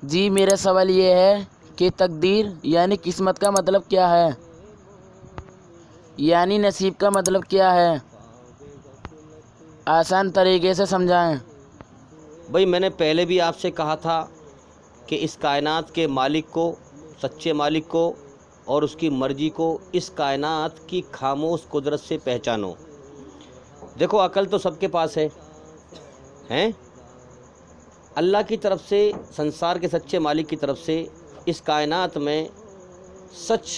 جی میرا سوال یہ ہے کہ تقدیر یعنی قسمت کا مطلب کیا ہے؟ یعنی نصیب کا مطلب کیا ہے؟ آسان طریقے سے سمجھائیں۔ بھائی میں نے پہلے بھی آپ سے کہا تھا کہ اس کائنات کے مالک کو، سچے مالک کو اور اس کی مرضی کو اس کائنات کی خاموش قدرت سے پہچانو۔ دیکھو عقل تو سب کے پاس ہے ہیں؟ اللہ کی طرف سے، سنسار کے سچے مالک کی طرف سے اس کائنات میں سچ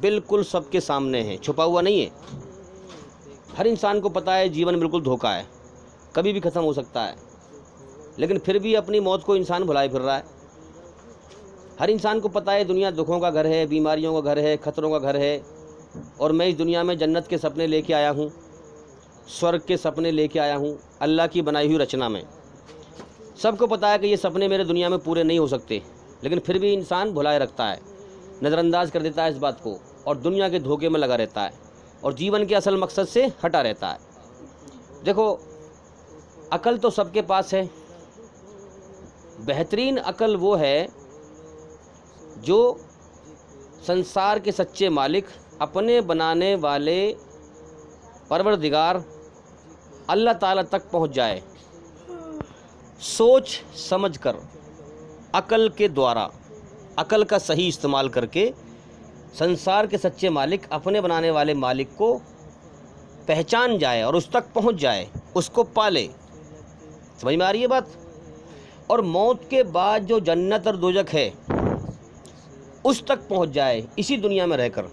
بالکل سب کے سامنے ہے، چھپا ہوا نہیں ہے۔ ہر انسان کو پتہ ہے جیون بالکل دھوکہ ہے، کبھی بھی ختم ہو سکتا ہے، لیکن پھر بھی اپنی موت کو انسان بھلائے پھر رہا ہے۔ ہر انسان کو پتہ ہے دنیا دکھوں کا گھر ہے، بیماریوں کا گھر ہے، خطروں کا گھر ہے، اور میں اس دنیا میں جنت کے سپنے لے کے آیا ہوں، سورگ کے سپنے لے کے آیا ہوں اللہ کی بنائی ہوئی رچنا میں۔ سب کو پتہ ہے کہ یہ سپنے میرے دنیا میں پورے نہیں ہو سکتے، لیکن پھر بھی انسان بھلائے رکھتا ہے، نظر انداز کر دیتا ہے اس بات کو، اور دنیا کے دھوکے میں لگا رہتا ہے اور جیون کے اصل مقصد سے ہٹا رہتا ہے۔ دیکھو عقل تو سب کے پاس ہے، بہترین عقل وہ ہے جو سنسار کے سچے مالک، اپنے بنانے والے پروردگار اللہ تعالیٰ تک پہنچ جائے، سوچ سمجھ کر عقل کے دوارا، عقل کا صحیح استعمال کر کے سنسار کے سچے مالک، اپنے بنانے والے مالک کو پہچان جائے اور اس تک پہنچ جائے، اس کو پالے۔ سمجھ میں آ رہی ہے بات؟ اور موت کے بعد جو جنت اور دوزخ ہے اس تک پہنچ جائے اسی دنیا میں رہ کر۔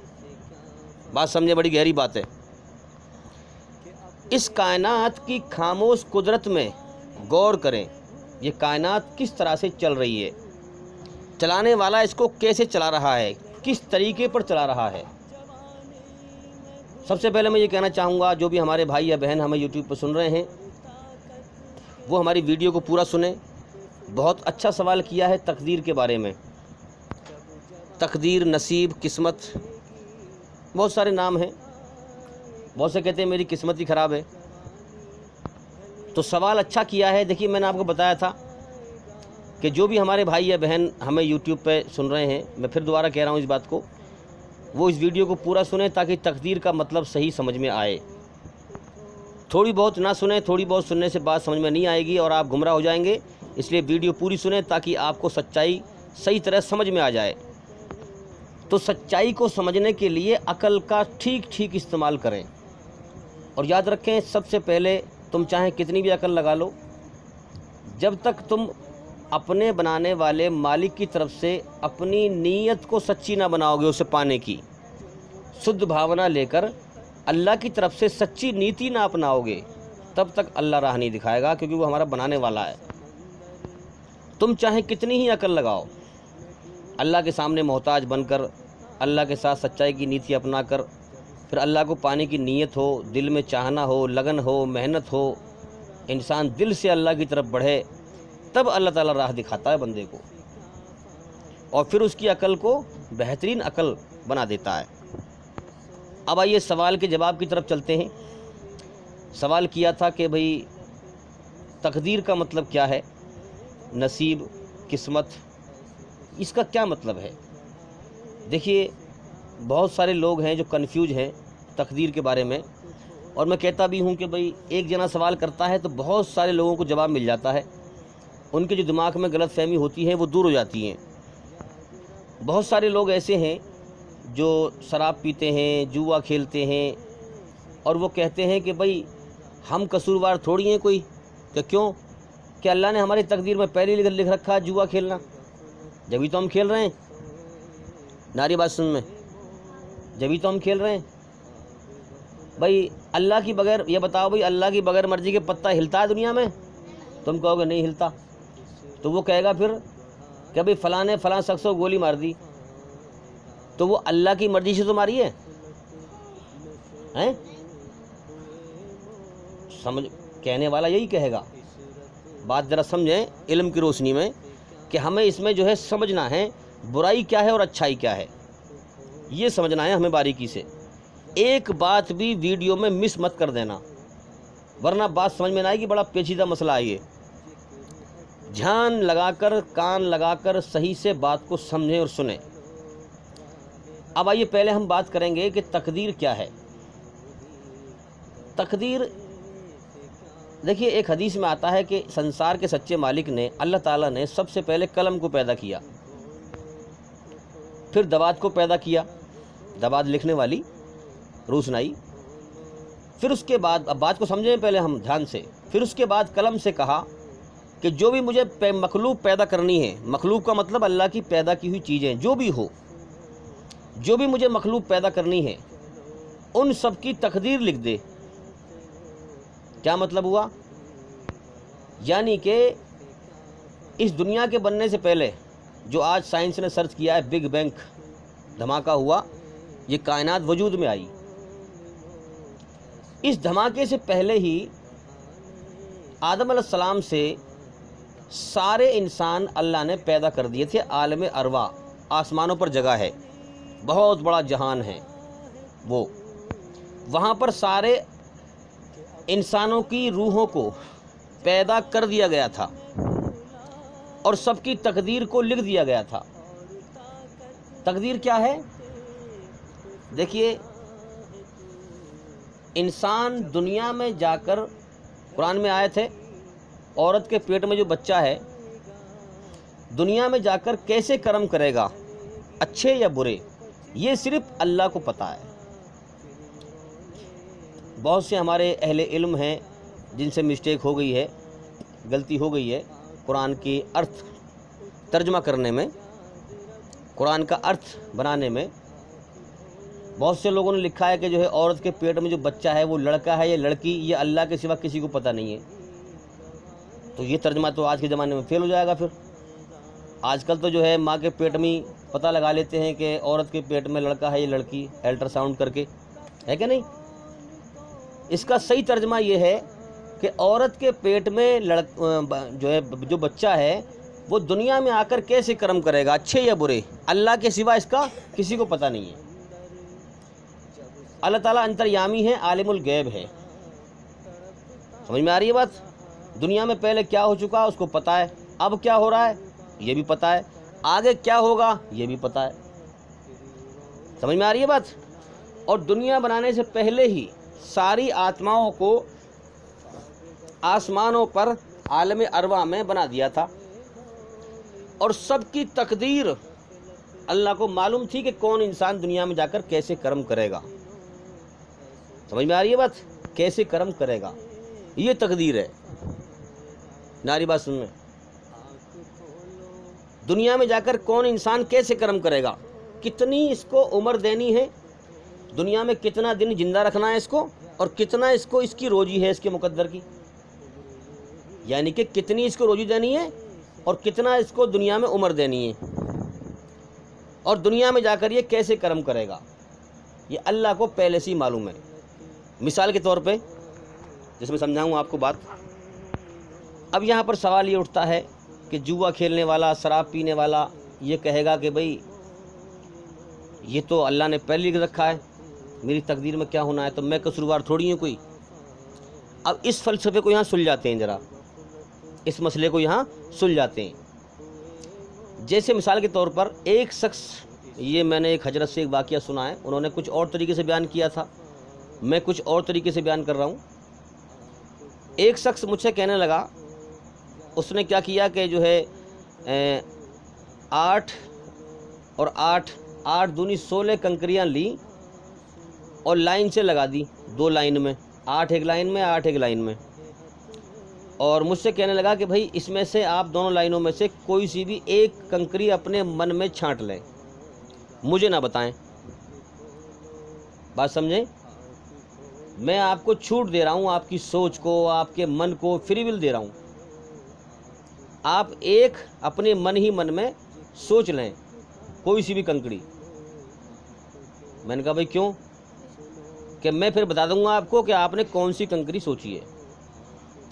بات سمجھے؟ بڑی گہری بات ہے۔ اس کائنات کی خاموش قدرت میں غور کریں، یہ کائنات کس طرح سے چل رہی ہے، چلانے والا اس کو کیسے چلا رہا ہے، کس طریقے پر چلا رہا ہے۔ سب سے پہلے میں یہ کہنا چاہوں گا، جو بھی ہمارے بھائی یا بہن ہمیں یوٹیوب پہ سن رہے ہیں وہ ہماری ویڈیو کو پورا سنیں۔ بہت اچھا سوال کیا ہے تقدیر کے بارے میں۔ تقدیر، نصیب، قسمت، بہت سارے نام ہیں۔ بہت سے کہتے ہیں میری قسمت ہی خراب ہے۔ تو سوال اچھا کیا ہے۔ دیکھیے میں نے آپ کو بتایا تھا کہ جو بھی ہمارے بھائی یا بہن ہمیں یوٹیوب پہ سن رہے ہیں، میں پھر دوبارہ کہہ رہا ہوں اس بات کو، وہ اس ویڈیو کو پورا سنیں تاکہ تقدیر کا مطلب صحیح سمجھ میں آئے۔ تھوڑی بہت نہ سنیں، تھوڑی بہت سننے سے بات سمجھ میں نہیں آئے گی اور آپ گمراہ ہو جائیں گے، اس لیے ویڈیو پوری سنیں تاکہ آپ کو سچائی صحیح طرح سمجھ میں آ جائے۔ تو سچائی کو سمجھنے کے لیے عقل کا ٹھیک استعمال کریں، اور یاد رکھیں سب سے پہلے تم چاہیں کتنی بھی عقل لگا لو، جب تک تم اپنے بنانے والے مالک کی طرف سے اپنی نیت کو سچی نہ بناؤ گے، اسے پانے کی شدھ بھاونا لے کر اللہ کی طرف سے سچی نیتی نہ اپناؤ گے، تب تک اللہ راہ نہیں دکھائے گا، کیونکہ وہ ہمارا بنانے والا ہے۔ تم چاہیں کتنی ہی عقل لگاؤ، اللہ کے سامنے محتاج بن کر، اللہ کے ساتھ سچائی کی نیتی اپنا کر، پھر اللہ کو پانے کی نیت ہو، دل میں چاہنا ہو، لگن ہو، محنت ہو، انسان دل سے اللہ کی طرف بڑھے، تب اللہ تعالیٰ راہ دکھاتا ہے بندے کو، اور پھر اس کی عقل کو بہترین عقل بنا دیتا ہے۔ اب آئیے سوال کے جواب کی طرف چلتے ہیں۔ سوال کیا تھا کہ بھئی تقدیر کا مطلب کیا ہے، نصیب، قسمت، اس کا کیا مطلب ہے؟ دیکھیے بہت سارے لوگ ہیں جو کنفیوز ہیں تقدیر کے بارے میں، اور میں کہتا بھی ہوں کہ بھئی ایک جنا سوال کرتا ہے تو بہت سارے لوگوں کو جواب مل جاتا ہے، ان کے جو دماغ میں غلط فہمی ہوتی ہے وہ دور ہو جاتی ہیں۔ بہت سارے لوگ ایسے ہیں جو شراب پیتے ہیں، جوا کھیلتے ہیں، اور وہ کہتے ہیں کہ بھئی ہم قصوروار تھوڑی ہیں کوئی، کہ کیوں کہ اللہ نے ہماری تقدیر میں پہلے لکھ رکھا ہے جوا کھیلنا، جبھی تو ہم کھیل رہے ہیں۔ ناری بات سن میں، جبھی تو ہم کھیل رہے ہیں۔ بھئی اللہ کی بغیر، یہ بتاؤ بھئی اللہ کی بغیر مرضی کے پتہ ہلتا ہے دنیا میں؟ تم کہو گے نہیں ہلتا، تو وہ کہے گا پھر کہ بھئی فلاں نے فلاں شخص کو گولی مار دی، تو وہ اللہ کی مرضی سے تو ماری ہے، ہیں؟ سمجھ کہنے والا یہی کہے گا۔ بات ذرا سمجھیں علم کی روشنی میں، کہ ہمیں اس میں جو ہے سمجھنا ہے برائی کیا ہے اور اچھائی کیا ہے، یہ سمجھنا ہے ہمیں باریکی سے۔ ایک بات بھی ویڈیو میں مس مت کر دینا، ورنہ بات سمجھ میں نہ آئے گی، بڑا پیچیدہ مسئلہ ہے یہ۔ دھیان لگا کر کان لگا کر صحیح سے بات کو سمجھیں اور سنیں۔ اب آئیے پہلے ہم بات کریں گے کہ تقدیر کیا ہے۔ تقدیر دیکھیے، ایک حدیث میں آتا ہے کہ سنسار کے سچے مالک نے، اللہ تعالیٰ نے سب سے پہلے قلم کو پیدا کیا، پھر دوات کو پیدا کیا، دوات لکھنے والی روشنائی، پھر اس کے بعد، اب بات کو سمجھیں پہلے ہم دھیان سے، پھر اس کے بعد قلم سے کہا کہ جو بھی مجھے مخلوق پیدا کرنی ہے، مخلوق کا مطلب اللہ کی پیدا کی ہوئی چیزیں جو بھی ہو، جو بھی مجھے مخلوق پیدا کرنی ہے ان سب کی تقدیر لکھ دے۔ کیا مطلب ہوا؟ یعنی کہ اس دنیا کے بننے سے پہلے جو آج سائنس نے سرچ کیا ہے، بگ بینگ دھماکہ ہوا، یہ کائنات وجود میں آئی، اس دھماکے سے پہلے ہی آدم علیہ السلام سے سارے انسان اللہ نے پیدا کر دیے تھے۔ عالم ارواح، آسمانوں پر جگہ ہے، بہت بڑا جہان ہے وہ، وہاں پر سارے انسانوں کی روحوں کو پیدا کر دیا گیا تھا اور سب کی تقدیر کو لکھ دیا گیا تھا۔ تقدیر کیا ہے؟ دیکھیے، انسان دنیا میں جا کر، قرآن میں آیت ہے، عورت کے پیٹ میں جو بچہ ہے دنیا میں جا کر کیسے کرم کرے گا، اچھے یا برے، یہ صرف اللہ کو پتہ ہے۔ بہت سے ہمارے اہل علم ہیں جن سے مسٹیک ہو گئی ہے، غلطی ہو گئی ہے قرآن کی ارتھ ترجمہ کرنے میں، قرآن کا ارتھ بنانے میں۔ بہت سے لوگوں نے لکھا ہے کہ جو ہے عورت کے پیٹ میں جو بچہ ہے وہ لڑکا ہے یا لڑکی، یہ اللہ کے سوا کسی کو پتہ نہیں ہے۔ تو یہ ترجمہ تو آج کے زمانے میں فیل ہو جائے گا۔ پھر آج کل تو جو ہے ماں کے پیٹ میں پتہ لگا لیتے ہیں کہ عورت کے پیٹ میں لڑکا ہے یا لڑکی، الٹرا ساؤنڈ کر کے، ہے کہ نہیں؟ اس کا صحیح ترجمہ یہ ہے کہ عورت کے پیٹ میں جو بچہ ہے وہ دنیا میں آ کر کیسے کرم کرے گا، اچھے یا برے، اللہ کے سوا اس کا کسی کو پتہ نہیں ہے۔ اللہ تعالیٰ انتریامی ہے، عالم الغیب ہے۔ سمجھ میں آ رہی ہے بات؟ دنیا میں پہلے کیا ہو چکا اس کو پتہ ہے، اب کیا ہو رہا ہے یہ بھی پتہ ہے، آگے کیا ہوگا یہ بھی پتہ ہے۔ سمجھ میں آ رہی ہے بات؟ اور دنیا بنانے سے پہلے ہی ساری آتماؤں کو آسمانوں پر عالم ارواح میں بنا دیا تھا، اور سب کی تقدیر اللہ کو معلوم تھی کہ کون انسان دنیا میں جا کر کیسے کرم کرے گا۔ سمجھ میں آ رہی ہے بات؟ کیسے کرم کرے گا، یہ تقدیر ہے۔ ناری بات سن لیں، دنیا میں جا کر کون انسان کیسے کرم کرے گا، کتنی اس کو عمر دینی ہے، دنیا میں کتنا دن زندہ رکھنا ہے اس کو، اور کتنا اس کو اس کی روزی ہے اس کے مقدر کی، یعنی کہ کتنی اس کو روزی دینی ہے اور کتنا اس کو دنیا میں عمر دینی ہے، اور دنیا میں جا کر یہ کیسے کرم کرے گا، یہ اللہ کو پہلے سے ہی معلوم ہے۔ مثال کے طور پہ جس میں سمجھاؤں آپ کو بات، اب یہاں پر سوال یہ اٹھتا ہے کہ جوا کھیلنے والا، شراب پینے والا یہ کہے گا کہ بھئی یہ تو اللہ نے پہلے لکھ رکھا ہے، میری تقدیر میں کیا ہونا ہے، تو میں قصوروار تھوڑی ہوں کوئی۔ اب اس فلسفے کو یہاں سلجھاتے ہیں، ذرا اس مسئلے کو یہاں سلجھاتے ہیں۔ جیسے مثال کے طور پر ایک شخص، یہ میں نے ایک حضرت سے ایک واقعہ سنا ہے، انہوں نے کچھ اور طریقے سے بیان کیا تھا، میں کچھ اور طریقے سے بیان کر رہا ہوں۔ ایک شخص مجھ سے کہنے لگا، اس نے کیا کیا کہ جو ہے 8 اور 8 دونی 16 کنکریاں لی اور لائن سے لگا دی، 2 لائن میں، 8 ایک لائن میں، 8 ایک لائن میں، اور مجھ سے کہنے لگا کہ بھائی اس میں سے آپ دونوں لائنوں میں سے کوئی سی بھی ایک کنکری اپنے من میں چھانٹ لیں، مجھے نہ بتائیں۔ بات سمجھیں؟ میں آپ کو چھوٹ دے رہا ہوں، آپ کی سوچ کو، آپ کے من کو فری ول دے رہا ہوں۔ آپ ایک اپنے من میں سوچ لیں کوئی سی بھی کنکری۔ میں نے کہا بھائی کیوں؟ کہ میں پھر بتا دوں گا آپ کو کہ آپ نے کون سی کنکری سوچی ہے۔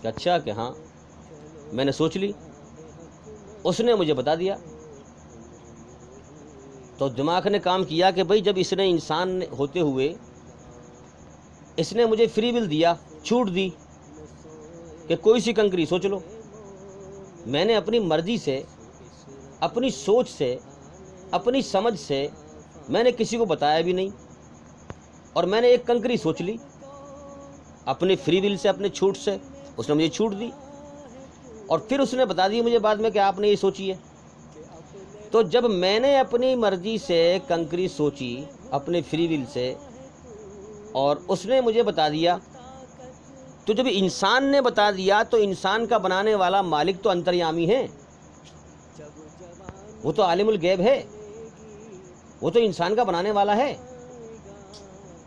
کہ اچھا، کہ ہاں میں نے سوچ لی، اس نے مجھے بتا دیا۔ تو دماغ نے کام کیا کہ بھائی جب اس نے انسان ہوتے ہوئے اس نے مجھے فری ول دیا، چھوٹ دی کہ کوئی سی کنکری سوچ لو، میں نے اپنی مرضی سے، اپنی سوچ سے، اپنی سمجھ سے میں نے کسی کو بتایا بھی نہیں، اور میں نے ایک کنکری سوچ لی اپنے فری ول سے، اپنے چھوٹ سے، اس نے مجھے چھوٹ دی، اور پھر اس نے بتا دی مجھے بعد میں کہ آپ نے یہ سوچی ہے۔ تو جب میں نے اپنی مرضی سے کنکری سوچی اپنے فری ول سے، اور اس نے مجھے بتا دیا، تو جب انسان نے بتا دیا تو انسان کا بنانے والا مالک تو انتریامی ہے، وہ تو عالم الغیب ہے، وہ تو انسان کا بنانے والا ہے،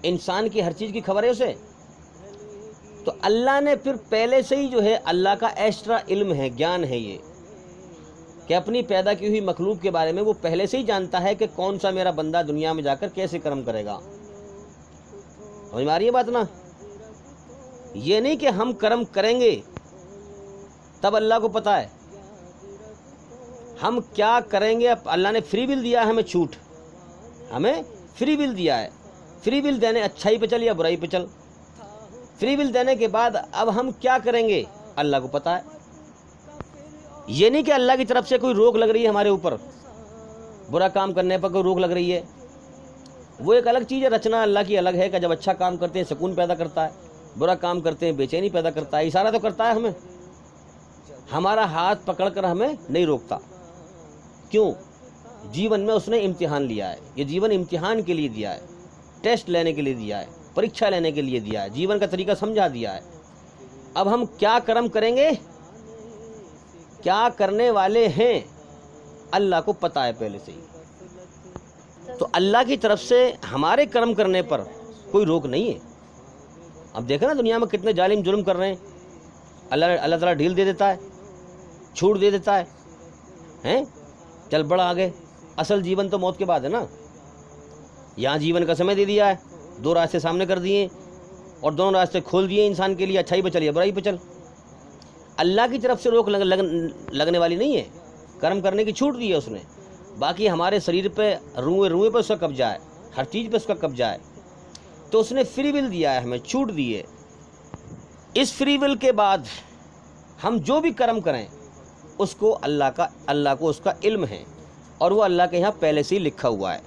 انسان کی ہر چیز کی خبر ہے اسے۔ تو اللہ نے پھر پہلے سے ہی جو ہے، اللہ کا ایکسٹرا علم ہے، گیان ہے یہ، کہ اپنی پیدا کی ہوئی مخلوق کے بارے میں وہ پہلے سے ہی جانتا ہے کہ کون سا میرا بندہ دنیا میں جا کر کیسے کرم کرے گا۔ سمجھ میں آ رہی ہے بات نا؟ یہ نہیں کہ ہم کرم کریں گے تب اللہ کو پتہ ہے ہم کیا کریں گے۔ اللہ نے فری ول دیا ہے ہمیں، چھوٹ، ہمیں فری ول دیا ہے، فری ول دینے اچھائی پہ چل یا برائی پہ چل، فری ول دینے کے بعد اب ہم کیا کریں گے اللہ کو پتہ ہے۔ یہ نہیں کہ اللہ کی طرف سے کوئی روک لگ رہی ہے ہمارے اوپر، برا کام کرنے پر کوئی روک لگ رہی ہے، وہ ایک الگ چیز ہے، رچنا اللہ کی الگ ہے، کہ جب اچھا کام کرتے ہیں سکون پیدا کرتا ہے، برا کام کرتے ہیں بے چینی پیدا کرتا ہے، اشارہ تو کرتا ہے ہمیں، ہمارا ہاتھ پکڑ کر ہمیں نہیں روکتا۔ کیوں؟ جیون میں اس نے امتحان لیا ہے، یہ جیون امتحان کے لیے دیا ہے، ٹیسٹ لینے کے لیے دیا ہے، پریکشا لینے کے لیے دیا ہے، جیون کا طریقہ سمجھا دیا ہے۔ اب ہم کیا کرم کریں گے، کیا کرنے والے ہیں، اللہ کو پتہ ہے پہلے سے ہی۔ تو اللہ کی طرف سے ہمارے کرم کرنے پر کوئی روک نہیں ہے۔ اب دیکھیں نا دنیا میں کتنے ظالم ظلم کر رہے ہیں، اللہ تعالیٰ ڈھیل دے دیتا ہے، چھوٹ دے دیتا ہے، چل بڑا آگے۔ اصل جیون تو موت کے بعد ہے نا، یہاں جیون کا سمے دے دیا ہے، دو راستے سامنے کر دیے اور دونوں راستے کھول دیے انسان کے لیے، اچھائی پہ چل یا برائی پہ چل۔ اللہ کی طرف سے روک لگنے والی نہیں ہے، کرم کرنے کی چھوٹ دی ہے اس نے، باقی ہمارے شریر پہ، روئے پہ اس کا قبضہ ہے، ہر چیز پہ اس کا قبضہ ہے۔ تو اس نے فری ول دیا ہے ہمیں، چھوٹ دی ہے۔ اس فری ول کے بعد ہم جو بھی کرم کریں اس کو اللہ کو اس کا علم ہے، اور وہ اللہ کے یہاں پہلے سے ہی لکھا ہوا ہے۔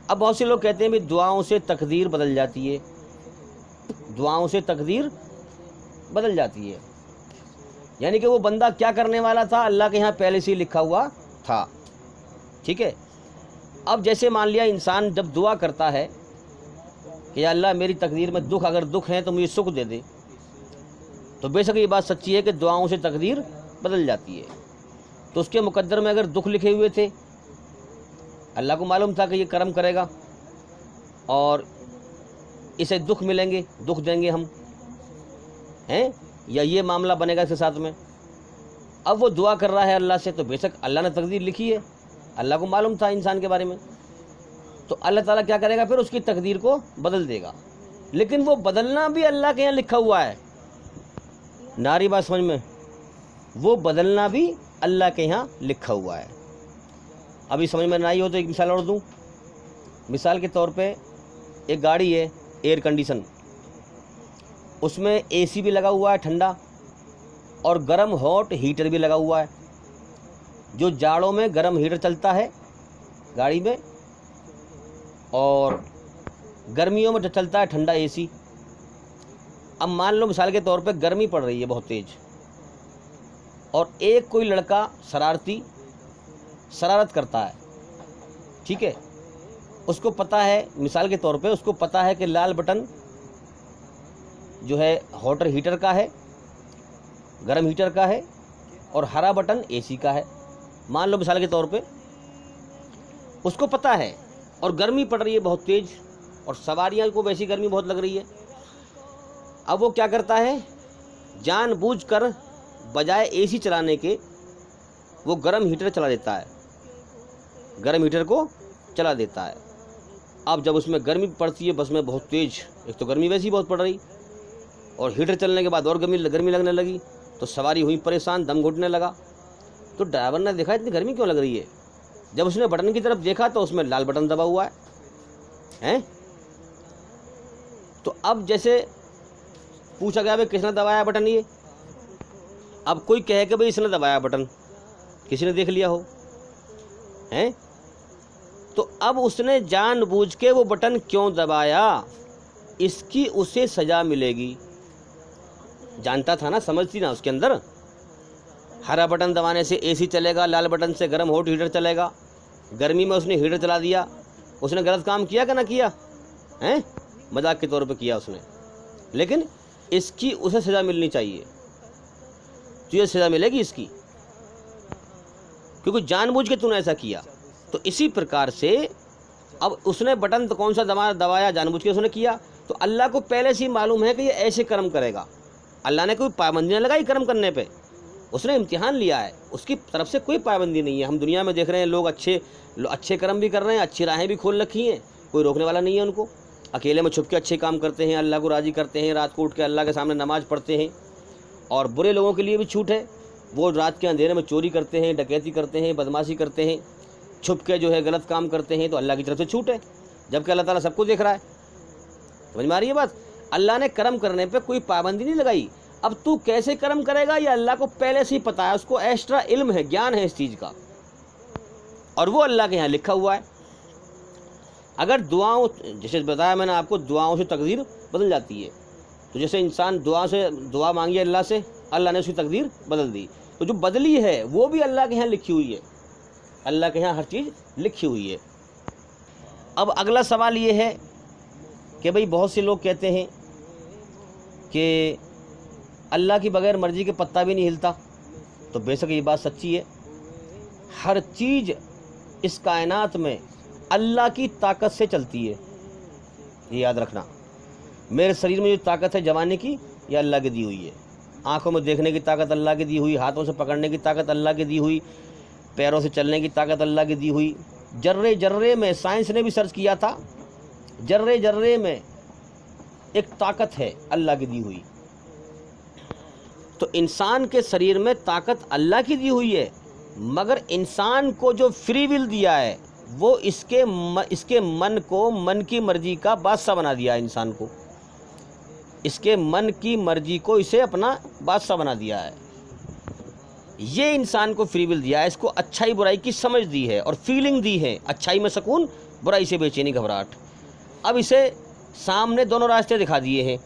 اب بہت سے لوگ کہتے ہیں بھی دعاؤں سے تقدیر بدل جاتی ہے، دعاؤں سے تقدیر بدل جاتی ہے، یعنی کہ وہ بندہ کیا کرنے والا تھا اللہ کے یہاں پہلے سے ہی لکھا ہوا تھا، ٹھیک ہے۔ اب جیسے مان لیا انسان جب دعا کرتا ہے کہ یا اللہ میری تقدیر میں دکھ، اگر دکھ ہے تو مجھے سکھ دے دے، تو بے شک یہ بات سچی ہے کہ دعاؤں سے تقدیر بدل جاتی ہے۔ تو اس کے مقدر میں اگر دکھ لکھے ہوئے تھے، اللہ کو معلوم تھا کہ یہ کرم کرے گا اور اسے دکھ ملیں گے، دکھ دیں گے ہم، یا یہ معاملہ بنے گا اس کے ساتھ میں، اب وہ دعا کر رہا ہے اللہ سے، تو بے شک اللہ نے تقدیر لکھی ہے، اللہ کو معلوم تھا انسان کے بارے میں، تو اللہ تعالیٰ کیا کرے گا، پھر اس کی تقدیر کو بدل دے گا۔ لیکن وہ بدلنا بھی اللہ کے یہاں لکھا ہوا ہے، ناری بات سمجھ میں، وہ بدلنا بھی اللہ کے یہاں لکھا ہوا ہے۔ ابھی سمجھ میں نہ آئی ہو تو ایک مثال اور دوں۔ مثال کے طور پہ ایک گاڑی ہے ایئر کنڈیشن، اس میں اے سی بھی لگا ہوا ہے ٹھنڈا، اور گرم ہاٹ ہیٹر بھی لگا ہوا ہے۔ جو جاڑوں میں گرم ہیٹر چلتا ہے گاڑی میں، اور گرمیوں میں چلتا ہے ٹھنڈا اے سی۔ اب مان لو مثال کے طور پہ گرمی پڑ رہی ہے بہت تیز، اور ایک کوئی لڑکا شرارت کرتا ہے، ٹھیک ہے، اس کو پتہ ہے، مثال کے طور پہ اس کو پتہ ہے کہ لال بٹن جو ہے ہاٹر ہیٹر کا ہے، گرم ہیٹر کا ہے، اور ہرا بٹن اے سی کا ہے، مان لو مثال کے طور پہ اس کو پتہ ہے، اور گرمی پڑ رہی ہے بہت تیز، اور سواریاں کو ویسی گرمی بہت لگ رہی ہے۔ اب وہ کیا کرتا ہے، جان بوجھ کر بجائے اے سی چلانے کے وہ گرم ہیٹر چلا دیتا ہے، گرم ہیٹر کو چلا دیتا ہے۔ اب جب اس میں گرمی پڑتی ہے بس میں بہت تیز، ایک تو گرمی ویسی بہت پڑ رہی، اور ہیٹر چلنے کے بعد اور گرمی لگنے لگی، تو سواری ہوئی پریشان، دم گھٹنے لگا۔ تو ڈرائیور نے دیکھا اتنی گرمی کیوں لگ رہی ہے، جب اس نے بٹن کی طرف دیکھا تو اس میں لال بٹن دبا ہوا ہے۔ تو اب جیسے پوچھا گیا بھائی کس نے دبایا بٹن، یہ اب کوئی کہے کہ بھئی اس نے دبایا بٹن، کسی نے دیکھ لیا ہو ہیں، تو اب اس نے جان بوجھ کے وہ بٹن کیوں دبایا، اس کی اسے سزا ملے گی۔ جانتا تھا نا، سمجھتی نا اس کے اندر، ہرا بٹن دبانے سے اے سی چلے گا، لال بٹن سے گرم ہاٹ ہیٹر چلے گا، گرمی میں اس نے ہیٹر چلا دیا، اس نے غلط کام کیا کہ نہ کیا ہیں، مذاق کے طور پہ کیا اس نے، لیکن اس کی اسے سزا ملنی چاہیے، تجھے سزا ملے گی اس کی، کیونکہ جان بوجھ کے تو نے ایسا کیا۔ تو اسی پرکار سے اب اس نے بٹن تو کون سا دبایا، جان بوجھ کے اس نے کیا، تو اللہ کو پہلے سے ہی معلوم ہے کہ یہ ایسے کرم کرے گا۔ اللہ نے کوئی پابندی نہ لگائی کرم کرنے پہ، اس نے امتحان لیا ہے، اس کی طرف سے کوئی پابندی نہیں ہے۔ ہم دنیا میں دیکھ رہے ہیں لوگ اچھے کرم بھی کر رہے ہیں، اچھی راہیں بھی کھول رکھی ہیں، کوئی روکنے والا نہیں ہے ان کو، اکیلے میں چھپ کے اچھے کام کرتے ہیں، اللہ کو راضی کرتے ہیں، رات کو اٹھ کے اللہ کے سامنے نماز پڑھتے ہیں۔ اور برے لوگوں کے لیے بھی چھوٹ ہے، وہ رات کے اندھیرے میں چوری کرتے ہیں، ڈکیتی کرتے ہیں، بدماشی کرتے ہیں، چھپ کے جو ہے غلط کام کرتے ہیں، تو اللہ کی طرف سے چھوٹ ہے، جبکہ اللہ تعالیٰ سب کو دیکھ رہا ہے۔ سمجھ میں آ رہی ہے بات؟ اللہ نے کرم کرنے پہ کوئی پابندی نہیں لگائی۔ اب تو کیسے کرم کرے گا یہ اللہ کو پہلے سے ہی پتہ ہے، اس کو ایکسٹرا علم ہے، گیان ہے اس چیز کا، اور وہ اللہ کے یہاں لکھا ہوا ہے۔ اگر دعاؤں، جیسے بتایا میں نے آپ کو، دعاؤں سے تقدیر بدل جاتی ہے، تو جیسے انسان دعا مانگی اللہ سے، اللہ نے اس کی تقدیر بدل دی، تو جو بدلی ہے وہ بھی اللہ کے یہاں لکھی ہوئی ہے، اللہ کے یہاں ہر چیز لکھی ہوئی ہے۔ اب اگلا سوال یہ ہے کہ بھئی بہت سے لوگ کہتے ہیں کہ اللہ کی بغیر مرضی کے پتا بھی نہیں ہلتا، تو بے شک یہ بات سچی ہے۔ ہر چیز اس کائنات میں اللہ کی طاقت سے چلتی ہے، یہ یاد رکھنا۔ میرے شریر میں جو طاقت ہے جوانی کی، یہ اللہ کی دی ہوئی ہے۔ آنکھوں میں دیکھنے کی طاقت اللہ کی دی ہوئی، ہاتھوں سے پکڑنے کی طاقت اللہ کی دی ہوئی، پیروں سے چلنے کی طاقت اللہ کی دی ہوئی۔ جرے جرے میں، سائنس نے بھی سرچ کیا تھا، جرے جرے میں ایک طاقت ہے اللہ کی دی ہوئی۔ تو انسان کے شریر میں طاقت اللہ کی دی ہوئی ہے، مگر انسان کو جو فری ول دیا ہے وہ اس کے من کو، من کی مرضی کا بادشاہ بنا دیا ہے انسان کو، اس کے من کی مرضی کو اسے اپنا بادشاہ بنا دیا ہے۔ یہ انسان کو فری ول دیا ہے، اس کو اچھائی برائی کی سمجھ دی ہے اور فیلنگ دی ہے، اچھائی میں سکون، برائی سے بے چینی گھبراہٹ۔ اب اسے سامنے دونوں راستے دکھا دیے ہیں۔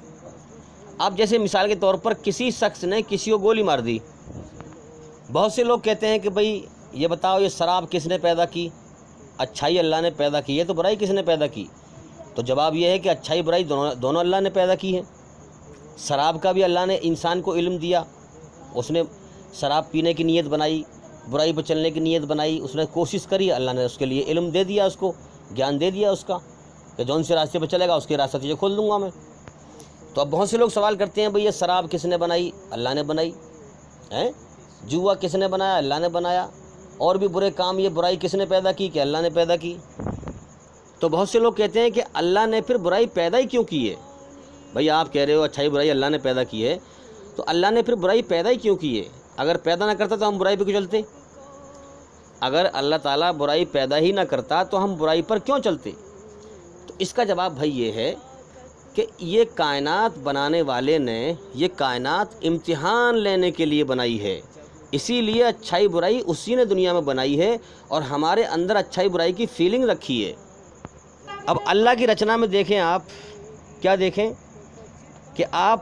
اب جیسے مثال کے طور پر کسی شخص نے کسی کو گولی مار دی، بہت سے لوگ کہتے ہیں کہ بھئی یہ بتاؤ یہ شراب کس نے پیدا کی؟ اچھائی اللہ نے پیدا کی ہے، تو برائی کس نے پیدا کی؟ تو جواب یہ ہے کہ اچھائی برائی دونوں اللہ نے پیدا کی ہے۔ شراب کا بھی اللہ نے انسان کو علم دیا، اس نے شراب پینے کی نیت بنائی، برائی پہ چلنے کی نیت بنائی، اس نے کوشش کری، اللہ نے اس کے لیے علم دے دیا، اس کو گیان دے دیا اس کا، کہ جون سے راستے پہ چلے گا اس کے راستہ تجھے کھول دوں گا میں۔ تو اب بہت سے لوگ سوال کرتے ہیں بھئی یہ شراب کس نے بنائی؟ اللہ نے بنائی ہیں۔ جوا کس نے بنایا؟ اللہ نے بنایا۔ اور بھی برے کام، یہ برائی کس نے پیدا کی؟ کہ اللہ نے پیدا کی۔ تو بہت سے لوگ کہتے ہیں کہ اللہ نے پھر برائی پیدا ہی کیوں کی ہے؟ بھئی آپ کہہ رہے ہو اچھائی برائی اللہ نے پیدا کی ہے، تو اللہ نے پھر برائی پیدا ہی کیوں کی ہے؟ اگر پیدا نہ کرتا تو ہم برائی پہ کیوں چلتے؟ اگر اللہ تعالیٰ برائی پیدا ہی نہ کرتا تو ہم برائی پر کیوں چلتے؟ تو اس کا جواب بھائی یہ ہے کہ یہ کائنات بنانے والے نے یہ کائنات امتحان لینے کے لیے بنائی ہے، اسی لیے اچھائی برائی اسی نے دنیا میں بنائی ہے اور ہمارے اندر اچھائی برائی کی فیلنگ رکھی ہے۔ اب اللہ کی رچنا میں دیکھیں، آپ کیا دیکھیں کہ آپ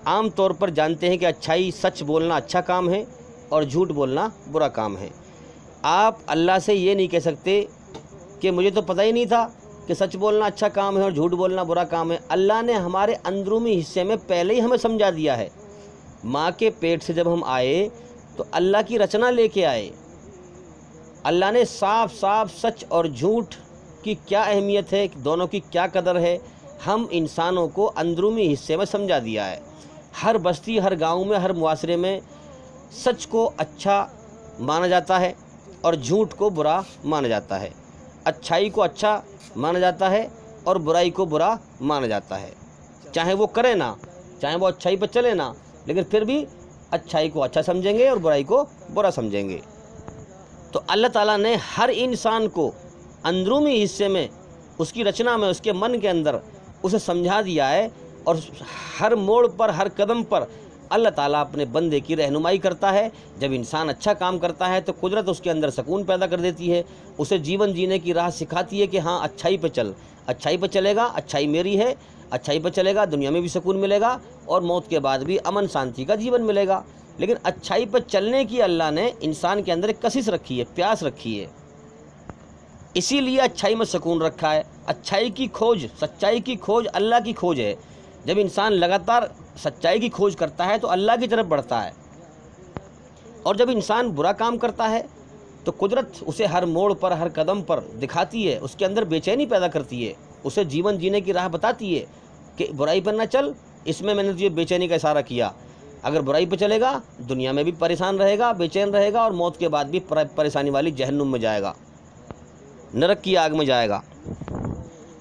عام طور پر جانتے ہیں کہ اچھائی، سچ بولنا اچھا کام ہے اور جھوٹ بولنا برا کام ہے۔ آپ اللہ سے یہ نہیں کہہ سکتے کہ مجھے تو پتہ ہی نہیں تھا کہ سچ بولنا اچھا کام ہے اور جھوٹ بولنا برا کام ہے۔ اللہ نے ہمارے اندرونی حصے میں پہلے ہی ہمیں سمجھا دیا ہے۔ ماں کے پیٹ سے جب ہم آئے تو اللہ کی رچنا لے کے آئے، اللہ نے صاف صاف سچ اور جھوٹ کی کیا اہمیت ہے، دونوں کی کیا قدر ہے، ہم انسانوں کو اندرونی حصے میں سمجھا دیا ہے۔ ہر بستی، ہر گاؤں میں، ہر معاشرے میں سچ کو اچھا مانا جاتا ہے اور جھوٹ کو برا مانا جاتا ہے، اچھائی کو اچھا مانا جاتا ہے اور برائی کو برا مانا جاتا ہے۔ چاہے وہ کرے نہ، چاہے وہ اچھائی پہ چلے نہ، لیکن پھر بھی اچھائی کو اچھا سمجھیں گے اور برائی کو برا سمجھیں گے۔ تو اللہ تعالیٰ نے ہر انسان کو اندرونی حصے میں، اس کی رچنا میں، اس کے من کے اندر اسے سمجھا دیا ہے، اور ہر موڑ پر، ہر قدم پر اللہ تعالیٰ اپنے بندے کی رہنمائی کرتا ہے۔ جب انسان اچھا کام کرتا ہے تو قدرت اس کے اندر سکون پیدا کر دیتی ہے، اسے جیون جینے کی راہ سکھاتی ہے کہ ہاں اچھائی پہ چل، اچھائی پہ چلے گا، اچھائی میری ہے، اچھائی پہ چلے گا، دنیا میں بھی سکون ملے گا اور موت کے بعد بھی امن شانتی کا جیون ملے گا۔ لیکن اچھائی پہ چلنے کی اللہ نے انسان کے اندر ایک کشش رکھی ہے، پیاس رکھی ہے، اسی لیے اچھائی میں سکون رکھا ہے۔ اچھائی کی کھوج، سچائی کی کھوج اللہ کی کھوج ہے۔ جب انسان لگاتار سچائی کی کھوج کرتا ہے تو اللہ کی طرف بڑھتا ہے، اور جب انسان برا کام کرتا ہے تو قدرت اسے ہر موڑ پر، ہر قدم پر دکھاتی ہے، اس کے اندر بے چینی پیدا کرتی ہے، اسے جیون جینے کی راہ بتاتی ہے کہ برائی پر نہ چل، اس میں نے تجھے بے چینی کا اشارہ کیا، اگر برائی پہ چلے گا دنیا میں بھی پریشان رہے گا، بے چین رہے گا، اور موت کے بعد بھی پریشانی والی جہنم میں جائے گا، نرک کی آگ میں جائے گا۔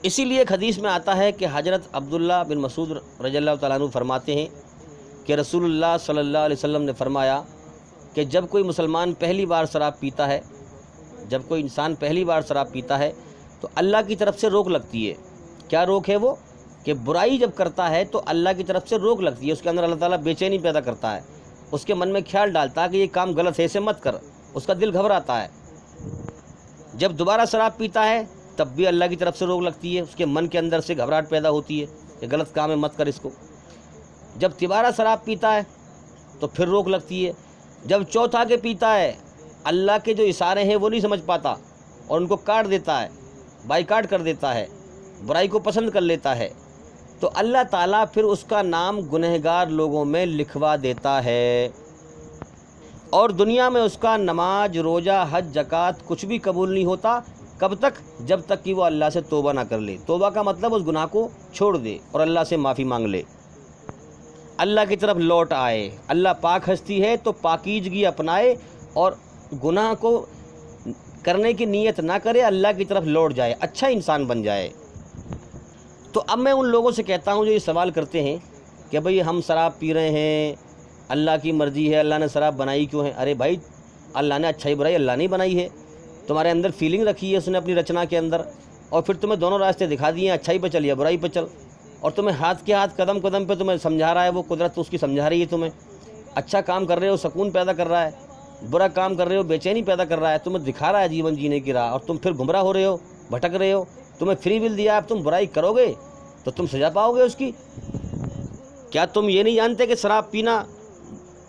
اسی لیے ایک حدیث میں آتا ہے کہ حضرت عبداللہ بن مسعود رضی اللہ تعالیٰ عنہ فرماتے ہیں کہ رسول اللہ صلی اللہ علیہ وسلم نے فرمایا کہ جب کوئی مسلمان پہلی بار شراب پیتا ہے، جب کوئی انسان پہلی بار شراب پیتا ہے تو اللہ کی طرف سے روک لگتی ہے۔ کیا روک ہے وہ؟ کہ برائی جب کرتا ہے تو اللہ کی طرف سے روک لگتی ہے، اس کے اندر اللہ تعالیٰ بے چینی پیدا کرتا ہے، اس کے من میں خیال ڈالتا ہے کہ یہ کام غلط ہے، ایسے مت کر، اس کا دل گھبراتا ہے۔ جب دوبارہ شراب پیتا ہے تب بھی اللہ کی طرف سے روک لگتی ہے، اس کے من کے اندر سے گھبراہٹ پیدا ہوتی ہے کہ غلط کام ہے، مت کر اس کو۔ جب تیبارہ شراب پیتا ہے تو پھر روک لگتی ہے۔ جب چوتھا کے پیتا ہے، اللہ کے جو اشارے ہیں وہ نہیں سمجھ پاتا اور ان کو کاٹ دیتا ہے، بائیکاٹ کر دیتا ہے، برائی کو پسند کر لیتا ہے، تو اللہ تعالیٰ پھر اس کا نام گنہگار لوگوں میں لکھوا دیتا ہے، اور دنیا میں اس کا نماز، روزہ، حج، زکوٰۃ کچھ بھی قبول نہیں ہوتا۔ کب تک؟ جب تک کہ وہ اللہ سے توبہ نہ کر لے۔ توبہ کا مطلب اس گناہ کو چھوڑ دے اور اللہ سے معافی مانگ لے، اللہ کی طرف لوٹ آئے۔ اللہ پاک ہستی ہے تو پاکیزگی اپنائے اور گناہ کو کرنے کی نیت نہ کرے، اللہ کی طرف لوٹ جائے، اچھا انسان بن جائے۔ تو اب میں ان لوگوں سے کہتا ہوں جو یہ سوال کرتے ہیں کہ بھئی ہم شراب پی رہے ہیں، اللہ کی مرضی ہے، اللہ نے شراب بنائی کیوں ہے؟ ارے بھائی، اللہ نے اچھائی برائی اللہ نہیں بنائی ہے، تمہارے اندر فیلنگ رکھی ہے اس نے اپنی رچنا کے اندر، اور پھر تمہیں دونوں راستے دکھا دیے ہیں، اچھائی پہ چل یا برائی پہ چل، اور تمہیں ہاتھ کے ہاتھ، قدم قدم پہ تمہیں سمجھا رہا ہے، وہ قدرت اس کی سمجھا رہی ہے تمہیں۔ اچھا کام کر رہے ہو سکون پیدا کر رہا ہے، برا کام کر رہے ہو بے چینی پیدا کر رہا ہے، تمہیں دکھا رہا ہے جیون جینے کی راہ، اور تم پھر گمراہ ہو رہے ہو، بھٹک رہے ہو۔ تمہیں فری ول دیا، اب تم برائی کرو گے تو تم سزا پاؤ گے اس کی۔ کیا تم یہ نہیں جانتے کہ شراب پینا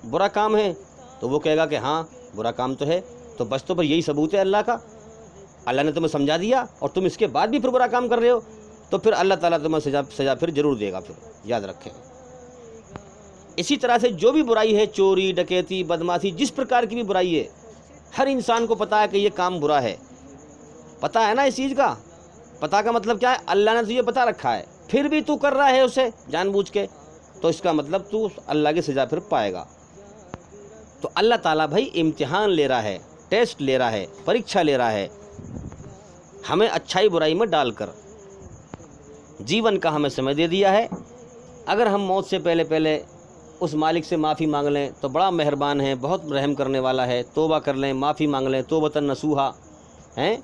برا کام ہے؟ تو وہ کہے گا کہ ہاں برا کام تو ہے، تو بس تو پر یہی ثبوت ہے اللہ کا، اللہ نے تمہیں سمجھا دیا اور تم اس کے بعد بھی پھر برا کام کر رہے ہو، تو پھر اللہ تعالیٰ تمہیں سزا پھر ضرور دے گا، پھر یاد رکھیں۔ اسی طرح سے جو بھی برائی ہے، چوری، ڈکیتی، بدمعاشی، جس پرکار کی بھی برائی ہے، ہر انسان کو پتہ ہے کہ یہ کام برا ہے، پتہ ہے نا اس چیز کا؟ پتہ کا مطلب کیا ہے؟ اللہ نے تجھے بتا رکھا ہے، پھر بھی تو کر رہا ہے اسے جان بوجھ کے، تو اس کا مطلب تو اللہ کی سزا پھر پائے گا۔ تو اللہ تعالیٰ بھائی امتحان لے رہا ہے، ٹیسٹ لے رہا ہے، پریکشا لے رہا ہے، ہمیں اچھائی برائی میں ڈال کر جیون کا ہمیں سمے دے دیا ہے۔ اگر ہم موت سے پہلے اس مالک سے معافی مانگ لیں تو بڑا مہربان ہے، بہت رحم کرنے والا ہے، توبہ کر لیں، معافی مانگ لیں، توبۃ نصوحا ہیں،